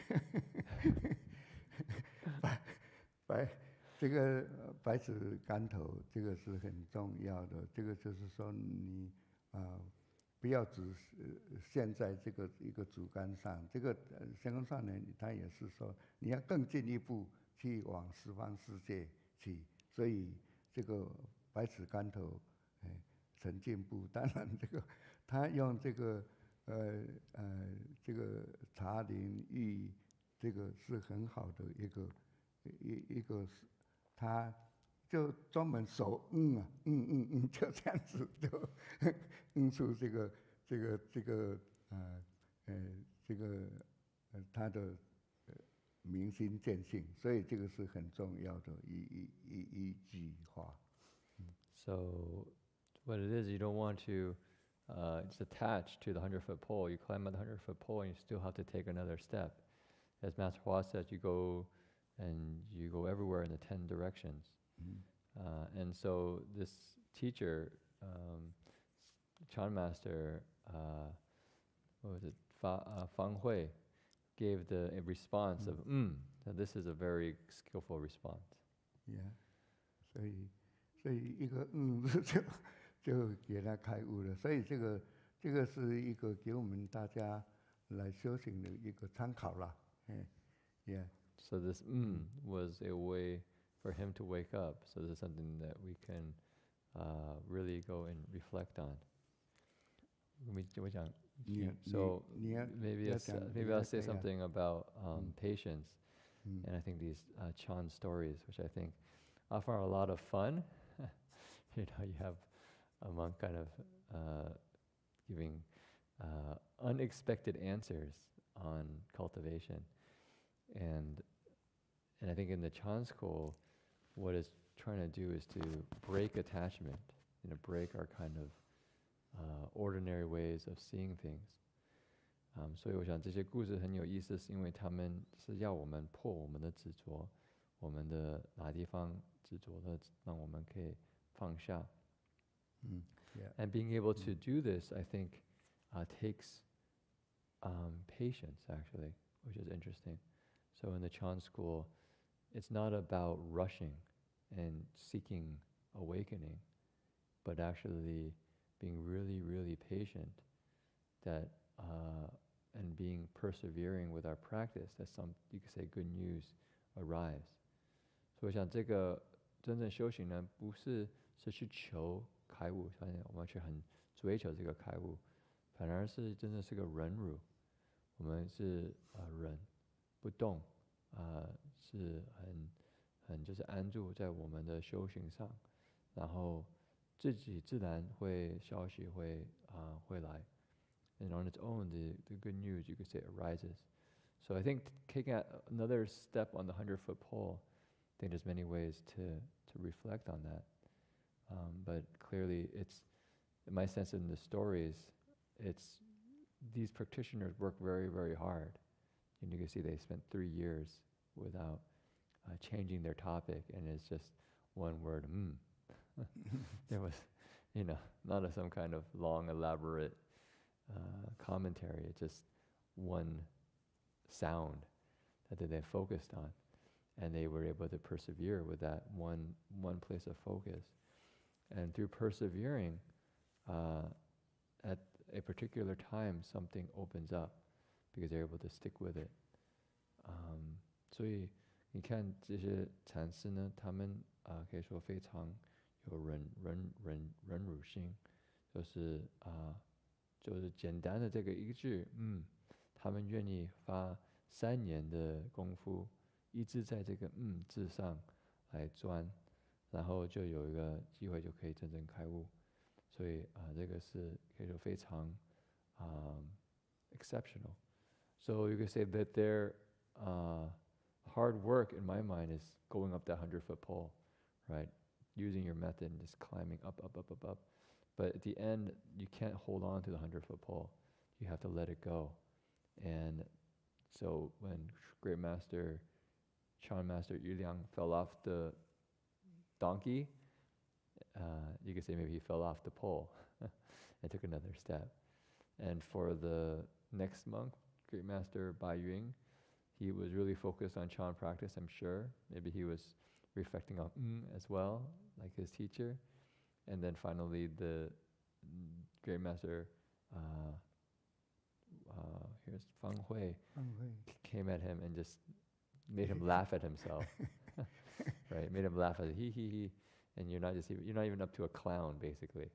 这个百尺竿头，这个是很重要的。这个就是说你不要只陷在这个一个主竿上。这个仙公上人他也是说，你要更进一步去往十方世界去。所以这个百尺竿头，曾进步。当然，他用这个这个茶林玉，这个是很好的一个，他就专门手就这样子就出这个他的明心见性，所以这个是很重要的一句话。So what it is, you don't want to just attach to the 100-foot pole. You climb on the 100-foot pole and you still have to take another step. As Master Hua says, you go everywhere in the 10 directions. And so this teacher, Chan Master, what was it, Fang Hui, gave a response of so this is a very skillful response. Yeah, 所以一个就给他开悟了。所以这个是一个给我们大家来修行的一个参考啦。Yeah. So this was a way for him to wake up. So this is something that we can really go and reflect on. So maybe I'll say something about patience. And I think these Chan stories, which I think offer a lot of fun. You have a monk kind of giving unexpected answers on cultivation. And I think in the Chan school, what it's trying to do is to break attachment, break our kind of ordinary ways of seeing things. 所以我想这些故事很有意思，是因为他们是要我们破我们的执着，我们的哪地方执着了，让我们可以放下。And being able to do this, I think, takes patience, actually, which is interesting. So in the Chan school, it's not about rushing and seeking awakening, but actually being really, really patient and being persevering with our practice, that you could say good news arrives. 所以我想这个真正修行呢，不是去求开悟，我们去很追求这个开悟，反而是真的是个忍辱。我们是忍不动，是很就是安住在我们的修行上，然后自己自然会消息会来。And on its own, the good news, you could say, arises. So I think taking another step on the 100-foot pole, I think there's many ways to reflect on that. But clearly, it's, in my sense, in the stories, it's these practitioners work very, very hard. And you can see they spent 3 years without changing their topic, and it's just one word, There was, not some kind of long, elaborate commentary. It's just one sound that they focused on, and they were able to persevere with that one place of focus. And through persevering, at a particular time, something opens up because they're able to stick with it. 所以你看这些禅师呢，他们可以说非常有忍辱心，就是简单的这个一句，他们愿意花3年的功夫，一直在这个字上来钻，然后就有一个机会就可以真正开悟。所以这个是可以说非常exceptional. So you could say that their hard work, in my mind, is going up that 100-foot pole, right? Using your method and just climbing up. But at the end, you can't hold on to the 100-foot pole. You have to let it go. And so when Great Master, Chan Master Yu Liang fell off the donkey, you could say maybe he fell off the pole and took another step. And for the next monk, Great Master Bai Yun, he was really focused on Chan practice, I'm sure. Maybe he was reflecting on as well, like his teacher. And then finally, the Great Master, here's Fang Hui, came at him and just made him laugh at himself, right? Made him laugh at he, and you're not even up to a clown, basically.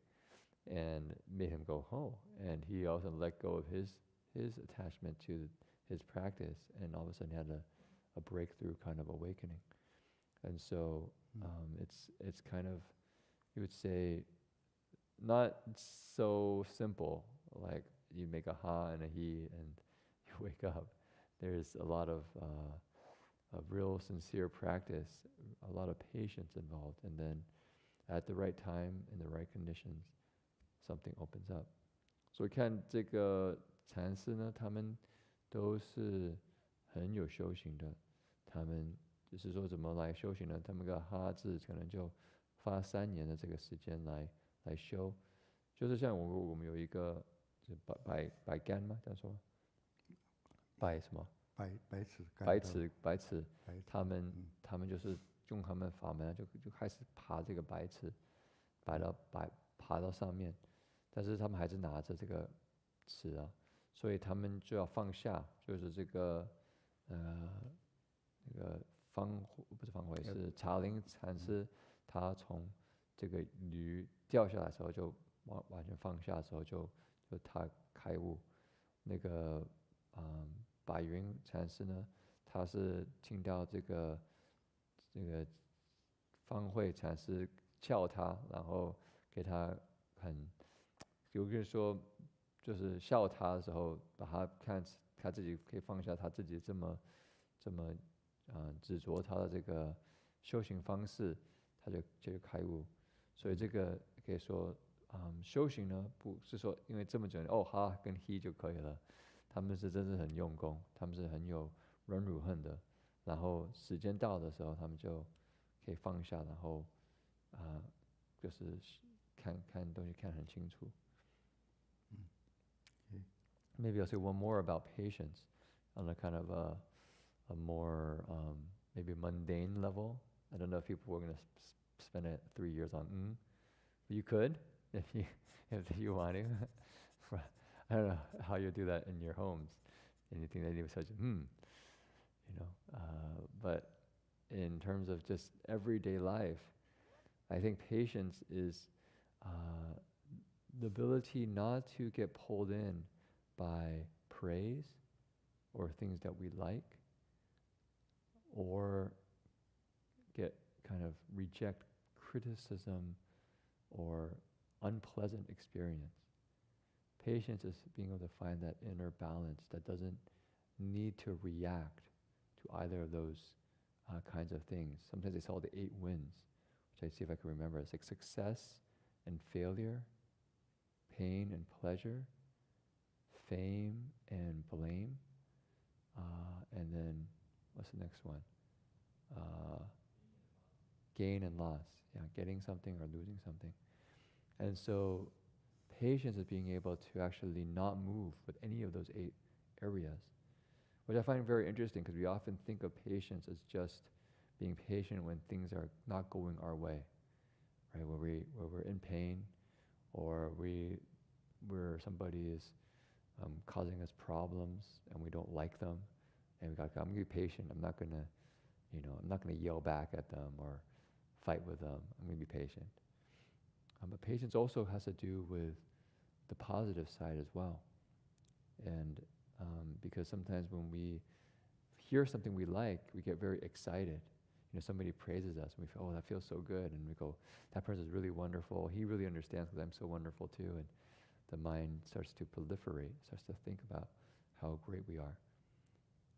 and made him go home. And he also let go of his attachment to his practice, and all of a sudden he had a breakthrough kind of awakening. And so it's kind of, you would say, not so simple, like you make a ha and a he and you wake up. There's a lot of real sincere practice, a lot of patience involved, and then at the right time, in the right conditions, something opens up. 所以看这个禅师呢，他们都是很有修行的，他们就是说怎么来修行呢？他们个哈字可能就花3年的这个时间来修，就是像我们有一个就白干吗？这样说，白什么？白池，他们就是用他们法门就开始爬这个白池，爬到上面，但是他们还是拿着这个池啊，所以他们就要放下，就是这个那个不是方慧，是茶林禅师，他从这个驴掉下来的时候就完全放下的时候就他开悟。那个白云禅师呢，他是听到这个方慧禅师叫他，然后给他有个人说就是笑他的时候，把他看他自己可以放下他自己这么执着他的这个修行方式，他就开悟。所以这个可以说修行呢不是说因为这么久哈跟 he 就可以了，他们是真是很用功，他们是很有忍辱恨的，然后时间到的时候他们就可以放下，然后就是看东西看很清楚。Maybe I'll say one more about patience on a kind of a more maybe mundane level. I don't know if people were going to spend 3 years on but you could if you want to. I don't know how you do that in your homes. Anything that you such but in terms of just everyday life, I think patience is the ability not to get pulled in by praise or things that we like, or get kind of reject criticism or unpleasant experience. Patience is being able to find that inner balance that doesn't need to react to either of those kinds of things. Sometimes they call it the 8 winds, which I see if I can remember. It's like success and failure, pain and pleasure, fame and blame, and then what's the next one? Gain and loss. Yeah, getting something or losing something. And so patience is being able to actually not move with any of those 8 areas, which I find very interesting because we often think of patience as just being patient when things are not going our way, right? Where we're in pain, or where somebody is causing us problems and we don't like them, and I'm gonna be patient. I'm not gonna yell back at them or fight with them. I'm gonna be patient. But patience also has to do with the positive side as well, and because sometimes when we hear something we like, we get very excited. Somebody praises us, and we feel, that feels so good, and we go, that person is really wonderful. He really understands because I'm so wonderful too, and the mind starts to proliferate, starts to think about how great we are.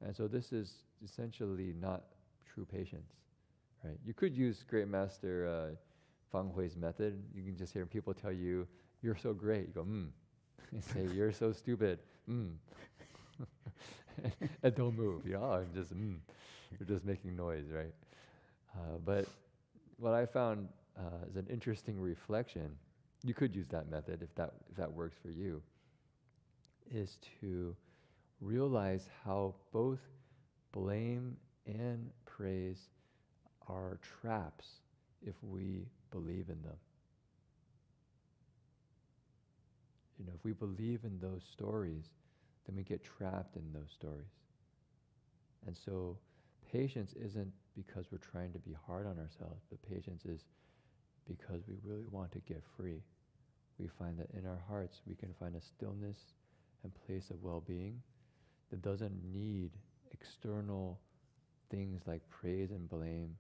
And so this is essentially not true patience, right? You could use Great Master Fang Hui's method. You can just hear people tell you, you're so great. You go, You say, you're so stupid. And don't move. I'm just, You're just making noise, right? But what I found is an interesting reflection. You could use that method if that works for you, is to realize how both blame and praise are traps if we believe in them. If we believe in those stories, then we get trapped in those stories. And so patience isn't because we're trying to be hard on ourselves, but patience is because we really want to get free. we find that in our hearts we can find a stillness and place of well-being that doesn't need external things like praise and blame,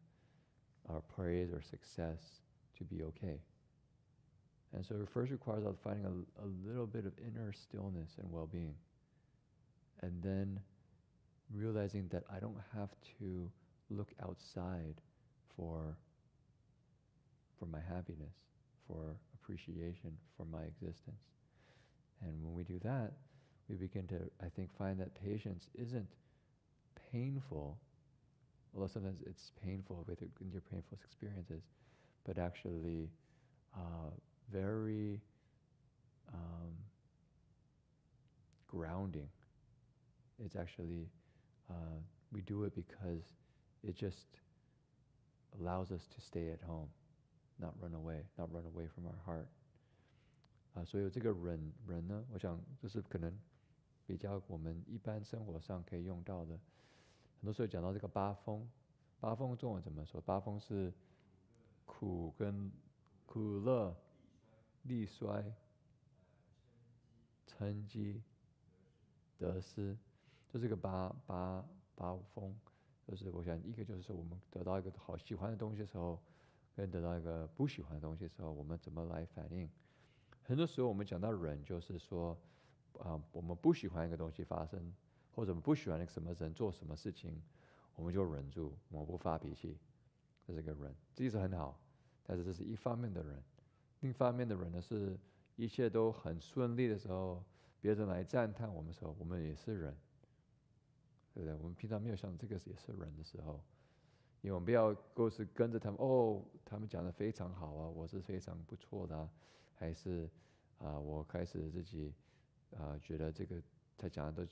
or praise or success to be okay. And so it first requires us finding a little bit of inner stillness and well-being. And then realizing that I don't have to look outside for my happiness, for appreciation, for my existence. And when we do that, we begin to, I think, find that patience isn't painful, although sometimes it's painful with your painful experiences, but actually very grounding. It's actually, we do it because it just allows us to stay at home, not run away from our heart. 所以这个忍呢，我想就是可能比较我们一般生活上可以用到的。很多时候讲到这个八风，八风中文怎么说？八风是苦乐、利衰、嗔机、得失，这是个八风。就是我想一个就是说我们得到一个好喜欢的东西的时候，跟得到一个不喜欢的东西的时候，我们怎么来反应？很多时候我们讲到忍，就是说，我们不喜欢一个东西发生，或者我们不喜欢那个什么人做什么事情，我们就忍住，我们不发脾气，这是个忍，这是很好。但是这是一方面的忍，另一方面的忍呢，是一切都很顺利的时候，别人来赞叹我们的时候，我们也是忍，对不对？我们平常没有想这个也是忍的时候，因为我们不要都是跟着他们，他们讲的非常好啊，我是非常不错的啊，还是我开始自己觉得这个他讲的都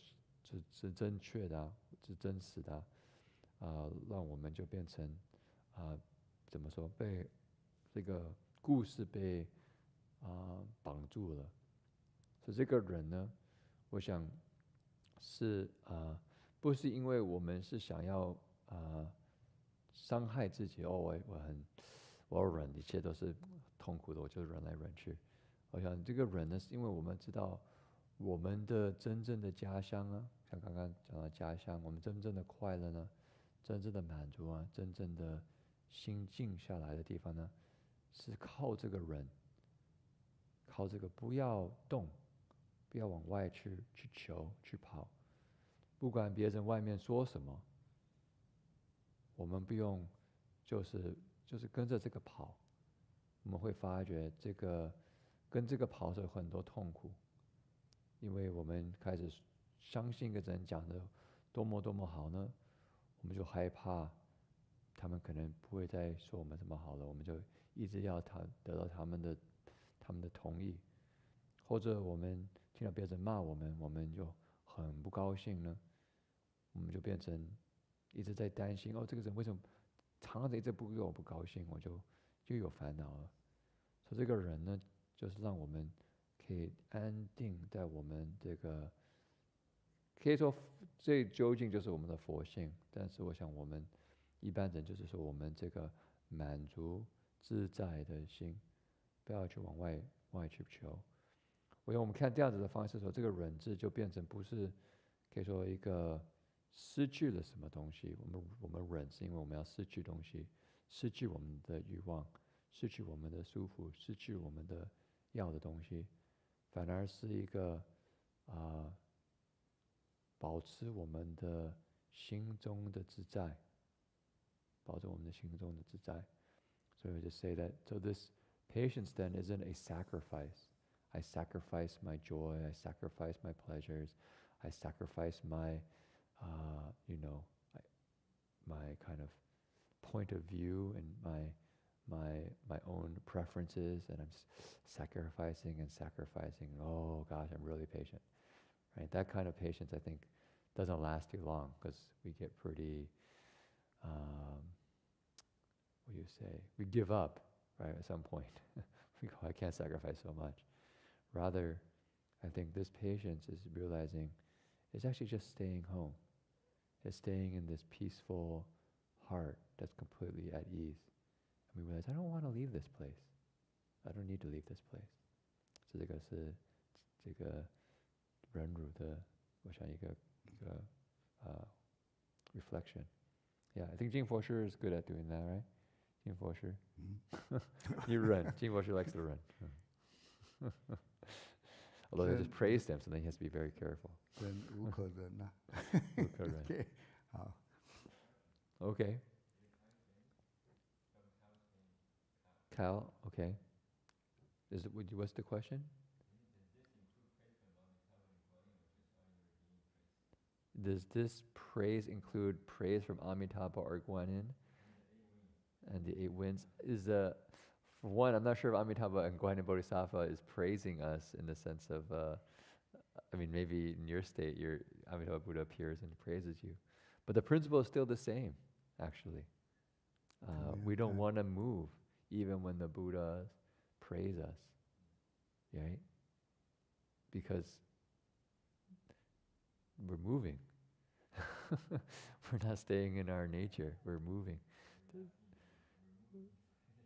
是正确的啊，是真实的让我们就变成怎么说，被这个故事被绑住了。所以这个人呢，我想是不是因为我们是想要伤害自己我要忍，一切都是痛苦的，我就忍来忍去。我想这个忍呢，是因为我们知道我们的真正的家乡啊，像刚刚讲到家乡，我们真正的快乐呢，真正的满足啊，真正的心静下来的地方呢，是靠这个忍，靠这个不要动，不要往外去求去跑，不管别人外面说什么，我们不用就是跟着这个跑，我们会发觉这个跟这个跑是有很多痛苦，因为我们开始相信一个人讲的多么好呢，我们就害怕他们可能不会再说我们什么好了，我们就一直要得到他们的同意，或者我们听到别人骂我们，我们就很不高兴呢，我们就变成一直在担心这个人为什么常常一直不给我不高兴，我就有烦恼了。所以这个人呢，就是让我们可以安定在我们这个，可以说这究竟就是我们的佛性。但是我想我们一般人就是说我们这个满足自在的心，不要去往外去求。我想我们看这样子的方式的时候，这个忍字就变成不是可以说一个失去了什么东西，我们忍是因为我们要失去东西，失去我们的欲望，失去我们的舒服，失去我们的要的东西，反而是一个保持我们的心中的自在，保持我们的心中的自在。So I just say that, so this patience then isn't a sacrifice. I sacrifice my joy, I sacrifice my pleasures, I sacrifice my my kind of point of view and my own preferences, and I'm sacrificing and sacrificing. Oh gosh, I'm really patient, right? That kind of patience, I think, doesn't last too long because we get pretty, what do you say? We give up, right? At some point, we go, I can't sacrifice so much. Rather, I think this patience is realizing it's actually just staying home. It's staying in this peaceful heart that's completely at ease. And we realize, I don't want to leave this place. I don't need to leave this place. 这个是这个忍辱的，我想一个reflection. Yeah, I think Jing Fosher is good at doing that, right? Jing Fosher. You run. Jing Fosher likes to run. Although I just praised him, so then he has to be very careful. 忍无可忍呐。无可忍。OK， 好。Okay. Cal, okay. What's the question? Does this praise include praise from Amitabha or Guanyin? And the 8 winds? For one, I'm not sure if Amitabha and Guanyin Bodhisattva is praising us in the sense of, maybe in your state, your Amitabha Buddha appears and praises you. But the principle is still the same, actually. We don't want to move even when the Buddhas praise us, right? Because we're moving. We're not staying in our nature. We're moving.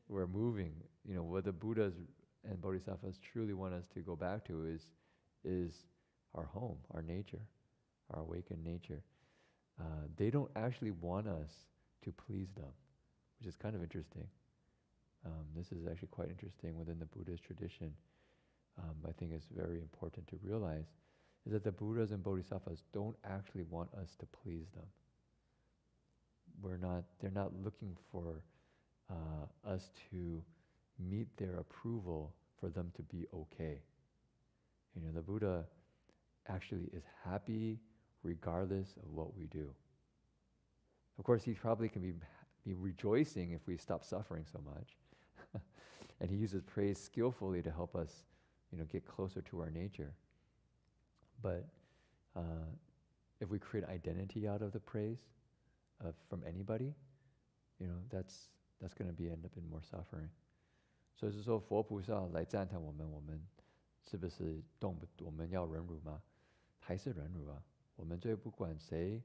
We're moving. What the Buddhas and Bodhisattvas truly want us to go back to is our home, our nature, our awakened nature. They don't actually want us to please them, which is kind of interesting. This is actually quite interesting within the Buddhist tradition. I think it's very important to realize is that the Buddhas and Bodhisattvas don't actually want us to please them. They're not looking for us to meet their approval for them to be okay. The Buddha actually is happy regardless of what we do. Of course, he probably can be rejoicing if we stop suffering so much. And he uses praise skillfully to help us, get closer to our nature. But if we create identity out of the praise from anybody, that's going to end up in more suffering. 所以是说佛菩萨来赞叹我们是不是我们要忍辱吗？还是忍辱啊？我们就不管谁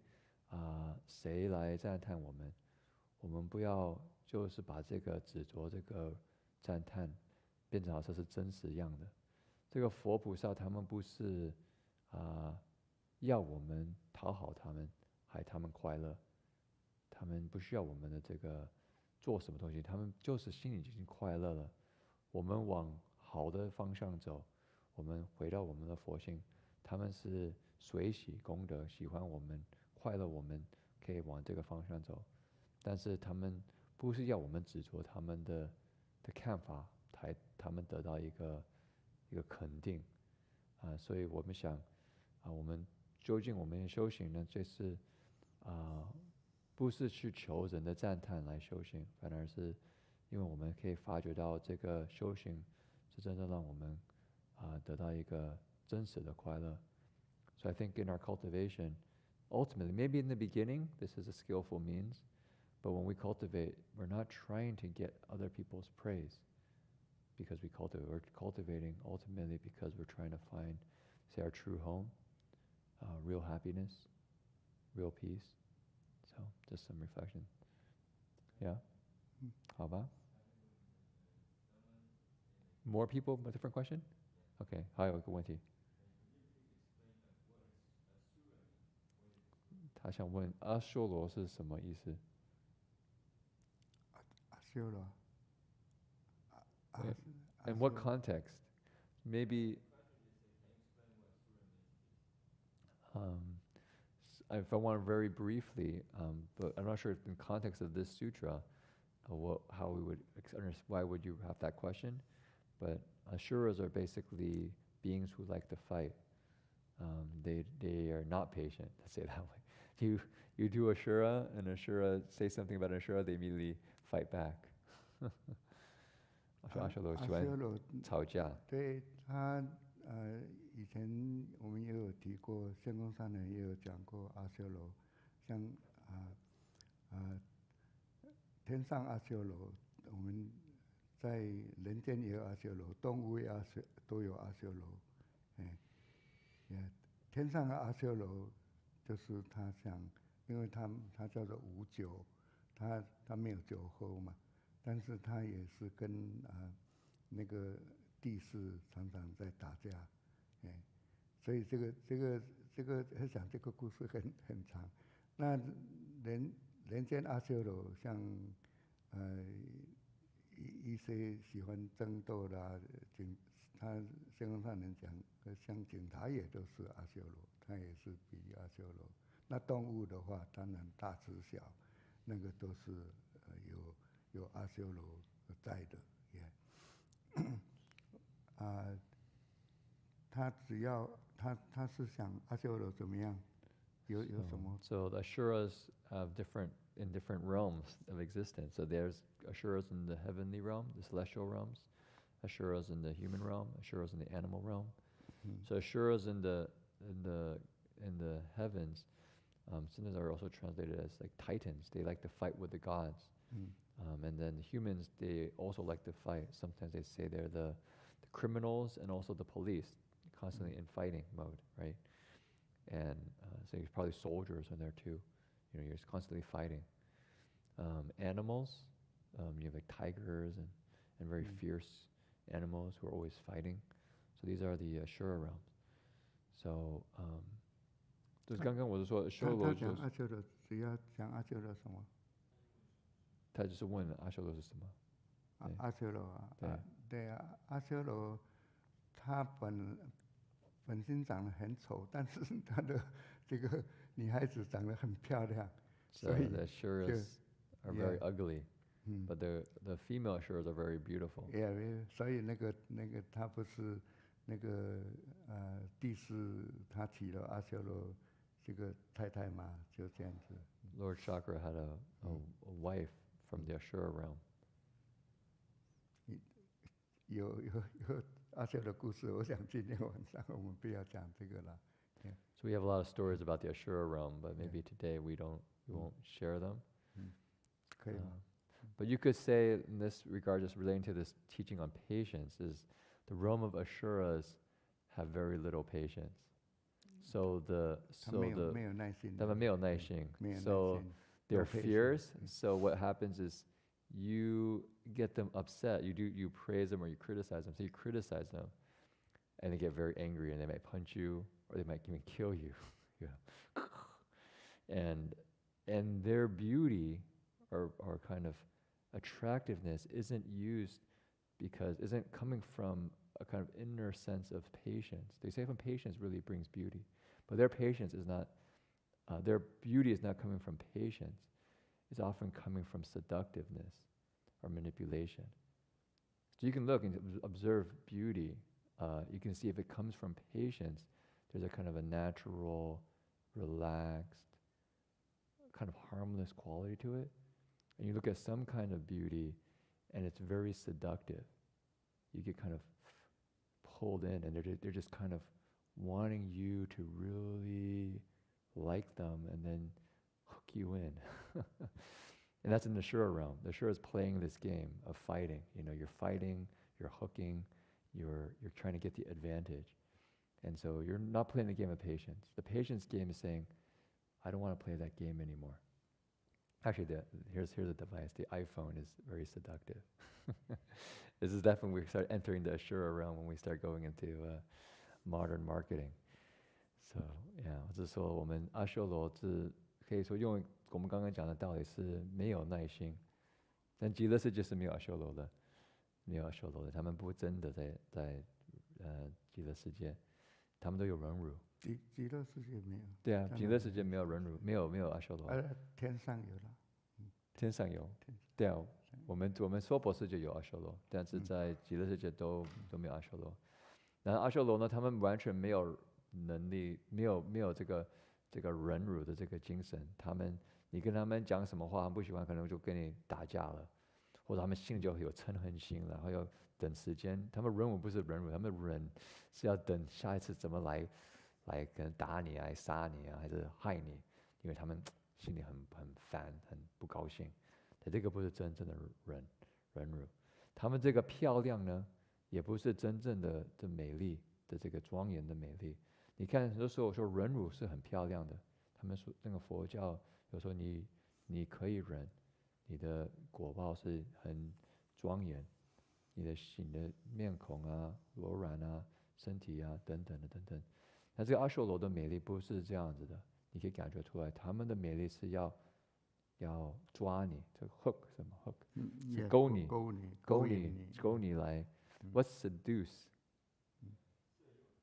来赞叹我们不要就是把这个执着这个赞叹变成好像是真实一样的。这个佛菩萨他们不是要我们讨好他们，害他们快乐，他们不需要我们的这个做什么东西，他们就是心里已经快乐了。我们往好的方向走，我们回到我们的佛性，他们是随喜功德，喜欢我们快乐，我们可以往这个方向走。但是他们不是要我们执着他们的看法，他们得到一个肯定所以我们想我们究竟我们的修行呢，这是不是去求人的赞叹来修行，反而是因为我们可以发觉到这个修行是真的让我们得到一个真实的快乐。So I think in our cultivation, ultimately, maybe in the beginning, this is a skillful means, but when we cultivate, we're not trying to get other people's praise because we're cultivating ultimately because we're trying to find, say, our true home, real happiness, real peace. So just some reflection. Yeah? 好吧 More people? A different question? Okay, 还有一个问题。他想问阿修罗是什么意思？阿修罗。In what context? Maybe if I want to very briefly, but I'm not sure in context of this sutra, how we would understand, why would you have that question? But asuras are basically beings who like to fight. They are not patient, let's say it that way. You do ashura, and ashura say something about ashura, they immediately fight back. 阿修罗喜欢吵架。对他以前我们也有提过，仙公上人也有讲过阿修罗，像天上阿修罗，我们在人间也有阿修罗，动物都有阿修罗，天上的阿修罗就是他想，因为他叫做无酒，他没有酒喝嘛。但是他也是跟那个地势常常在打架，所以这个讲这个故事很长。那人间阿修罗像一些喜欢争斗啦，他先空上人讲，像警察也都是阿修罗，他也是比喻阿修罗。那动物的话，当然大只小，那个都是有阿修罗在的，他只要他是想阿修罗怎么样，有什么 So the Asuras have in different realms of existence. So there's Asuras in the heavenly realm, the celestial realms, Asuras in the human realm, Asuras in the animal realm. So Asuras in the heavens, sometimes are also translated as like titans. They like to fight with the gods. And then the humans, they also like to fight. Sometimes they say they're the criminals and also the police, constantly in fighting mode, right? And so there's probably soldiers in there too. You're just constantly fighting. Animals, you have like tigers and very fierce animals who are always fighting. So these are the Ashura realms. So, 就是刚刚我是说修罗就是阿修罗，只要讲阿修罗什么？他就是问阿修罗是什么？阿修罗啊，对啊，阿修罗他本身长得很丑，但是他的这个女孩子长得很漂亮， So the Ashuras are very ugly, but the female Ashuras are very beautiful. Yeah, 所以那个他不是那个帝释他娶了阿修罗这个太太嘛，就这样子。Lord Chakra had a wife from the Ashura realm. 有阿修罗故事，我想今天晚上我们不要讲这个了。So we have a lot of stories about the Ashura realm, but maybe today we won't share them. 可以吗？ But you could say in this regard, just relating to this teaching on patience, is the realm of Ashuras have very little patience. So 没有耐心。他们没有耐心。So they're fierce. So what happens is you get them upset. You praise them or you criticize them. So you criticize them, and they get very angry, and they might punch you or they might even kill you. And their beauty or kind of attractiveness isn't coming from a kind of inner sense of patience. They say from patience really brings beauty, but their patience is not. Their beauty is not coming from patience. It's often coming from seductiveness or manipulation. So you can look and observe beauty. You can see if it comes from patience, there's a kind of a natural, relaxed, kind of harmless quality to it. And you look at some kind of beauty, and it's very seductive. You get kind of pulled in, and they're just kind of wanting you to really like them and then hook you in. And that's in the Ashura realm. The Ashura is playing this game of fighting. You're fighting, you're hooking, you're trying to get the advantage. And so you're not playing the game of patience. The patience game is saying, I don't want to play that game anymore. Actually, here's the device. The iPhone is very seductive. This is definitely when we start entering the Ashura realm, when we start going into modern marketing. So, yeah, 就是说我们阿修罗是可以说用我们刚刚讲的道理是没有耐心，但极乐世界是没有阿修罗的，他们不真的在极乐世界，他们都有忍辱。极乐世界没有。对啊，极乐世界没有忍辱，没有阿修罗。天上有了。天上有。对啊，我们娑婆世界有阿修罗，但是在极乐世界都没有阿修罗。然后阿修罗呢，他们完全没有能力，没有这个忍辱的这个精神。你跟他们讲什么话，他们不喜欢，可能就跟你打架了，或者他们心里就有嗔恨心，然后要等时间。他们忍辱不是忍辱，他们忍是要等下一次怎么来可能打你啊，杀你啊，还是害你，因为他们心里很烦，很不高兴。这个不是真正的忍辱。他们这个漂亮呢，也不是真正的美丽的这个庄严的美丽。你看，有时候说忍辱是很漂亮的。他们说那个佛教有时候你可以忍，你的果报是很庄严。你的面孔啊、柔软啊、身体啊等等的等等。那这个阿修罗的美丽不是这样子的，你可以感觉出来，他们的美丽是要抓你，这个 hook 什么 hook 是勾你来 ，what seduce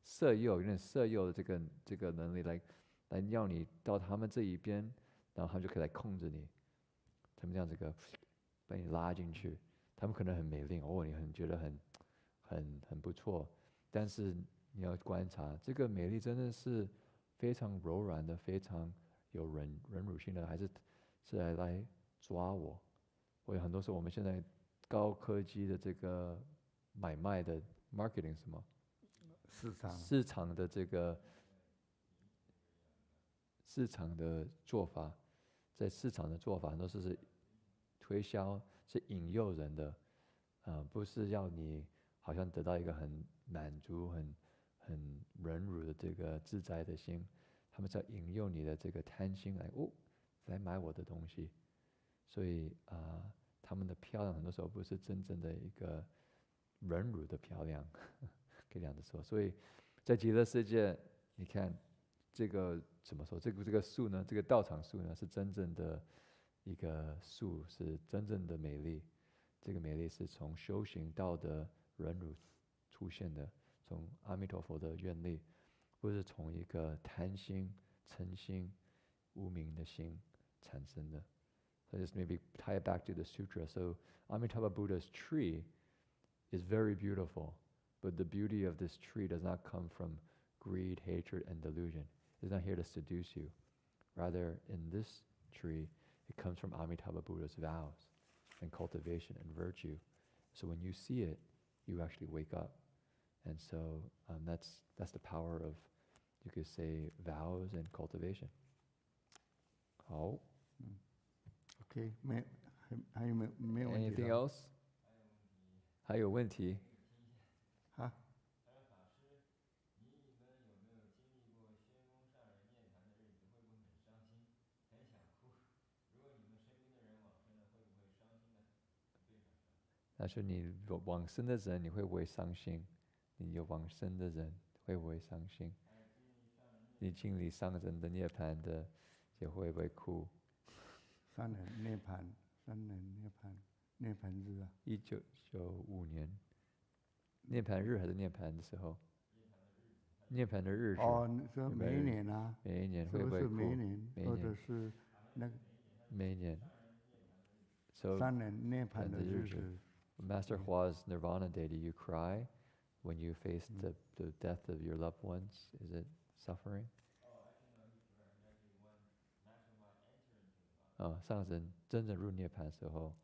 色诱，有点色诱的这个能力来要你到他们这一边，然后他们就可以来控制你，他们这样子把你拉进去，他们可能很美丽哦，你觉得很不错，但是你要观察这个美丽真的是非常柔软的，非常有忍辱性的，还是来抓我？我有很多时候我们现在高科技的这个买卖的 marketing 什么市场的这个市场的做法，在市场的做法都是推销，是引诱人的，不是要你好像得到一个很满足、很忍辱的这个自在的心，他们在引诱你的这个贪心来买我的东西，所以他们的漂亮很多时候不是真正的一个忍辱的漂亮，可以这样子说。所以在极乐世界，你看这个怎么说？这个树呢？这个道场树呢，是真正的一个树，是真正的美丽。这个美丽是从修行道的忍辱出现的，从阿弥陀佛的愿力，不是从一个贪心、嗔心、无明的心产生的。So just maybe tie it back to the sutra. So Amitabha Buddha's tree is very beautiful, but the beauty of this tree does not come from greed, hatred, and delusion. It's not here to seduce you. Rather, in this tree, it comes from Amitabha Buddha's vows and cultivation and virtue. So when you see it, you actually wake up. And so that's the power of, you could say, vows and cultivation. 好。OK， 还有没有问题 Anything else？ 还有问题？啊？他说你往生的人，你会不会伤心？你有往生的人会不会伤心？你经历上人的涅槃的，也会不会哭？上人涅槃日啊1995年，涅槃日还是涅槃的时候？涅槃的日子。哦，说每一年啊？每一年会不会哭？是不是每一年，或者是那个？每一年。So 上人涅槃的日子。Master Hua's Nirvana Day, do you cry when you face the death of your loved ones? Is it suffering? 上人真正入涅槃的时候，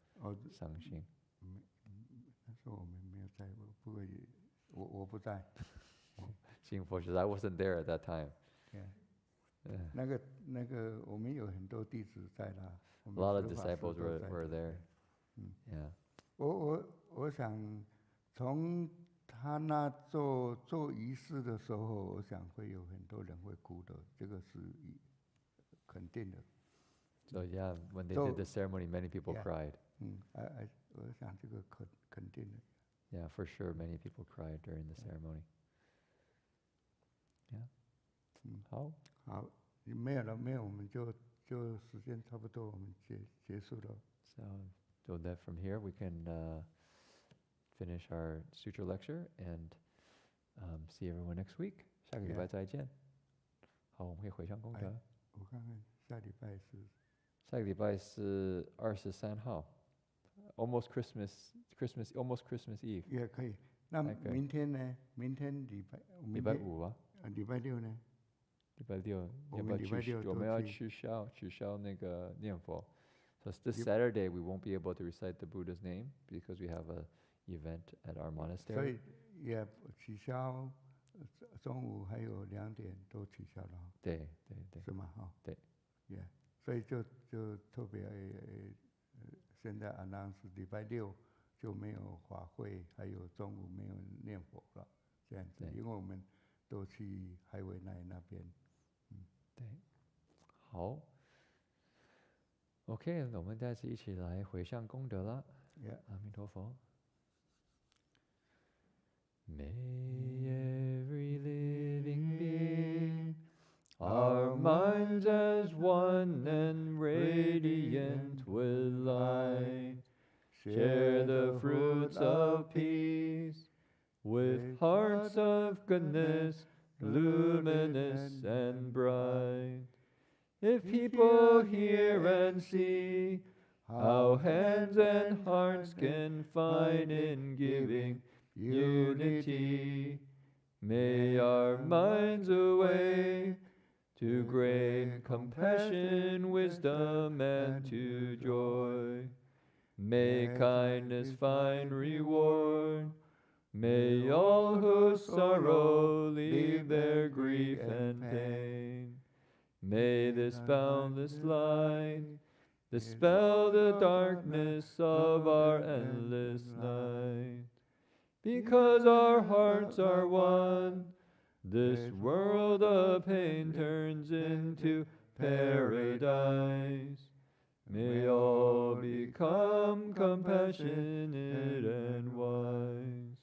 伤心。那时候我们没有在，不过我不在。幸福是 I wasn't there at that time. Yeah. 那个我们有很多弟子在啦。A lot of disciples were there. Yeah. 我想从他那做仪式的时候，我想会有很多人会哭的，这个是肯定的。So yeah, when they did the ceremony, many people cried. 我想这个肯定的。Yeah, for sure, many people cried during the ceremony. Yeah. 好，没有了，我们就时间差不多，我们结束了。So that from here we can finish our sutra lecture and see everyone next week. 下个礼拜再见。好，我们可以回向功德。我看看下礼拜是。下个礼拜是23号 ，almost Christmas Eve。也可以。那明天呢？明天礼拜五啊。礼拜六呢？礼拜六我们要取消那个念佛。So this Saturday we won't be able to recite the Buddha's name because we have an event at our monastery. 所以也取消，中午还有2点都取消了。对。是吗？哈。对。Yeah. 所以就特别现在announce礼拜六就没有法会，还有中午没有念佛了，这样子，因为我们都去海尾那边。对。好。OK， 我们再次一起来回向功德了。阿弥陀佛。May every living being, our minds as one and radiant with light, share the fruits of peace, with hearts of goodness, luminous and bright. If people hear and see how hands and hearts can find in giving unity, may our minds awake to great compassion, wisdom, and to joy. May kindness find reward. May all who sorrow leave their grief and pain. May this boundless light dispel the darkness of our endless night. Because our hearts are one, this world of pain turns into paradise. May all become compassionate and wise.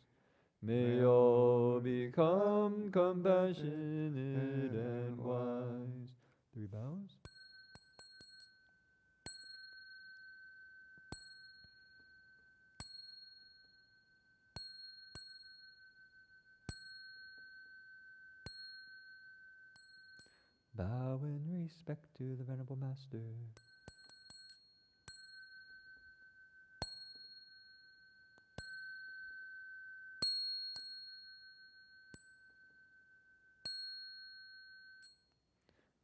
May all become compassionate and wise. 3 bows. Bow in respect to the Venerable Master.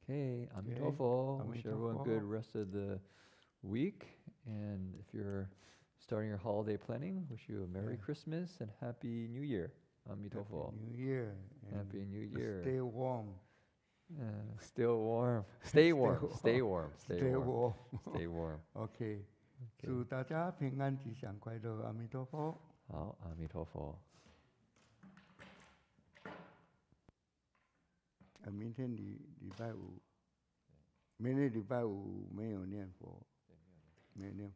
Okay, Amitofo. Wish everyone a good rest of the week. And if you're starting your holiday planning, wish you a Merry Christmas and Happy New Year. Amitofo. Happy New Year. Happy New Year. Stay warm. Still warm. Stay warm. Stay warm. Stay warm. Stay warm. OK，祝大家平安吉祥快乐，阿弥陀佛。好，阿弥陀佛。明天礼拜五，明天礼拜五没有念佛，没有念佛。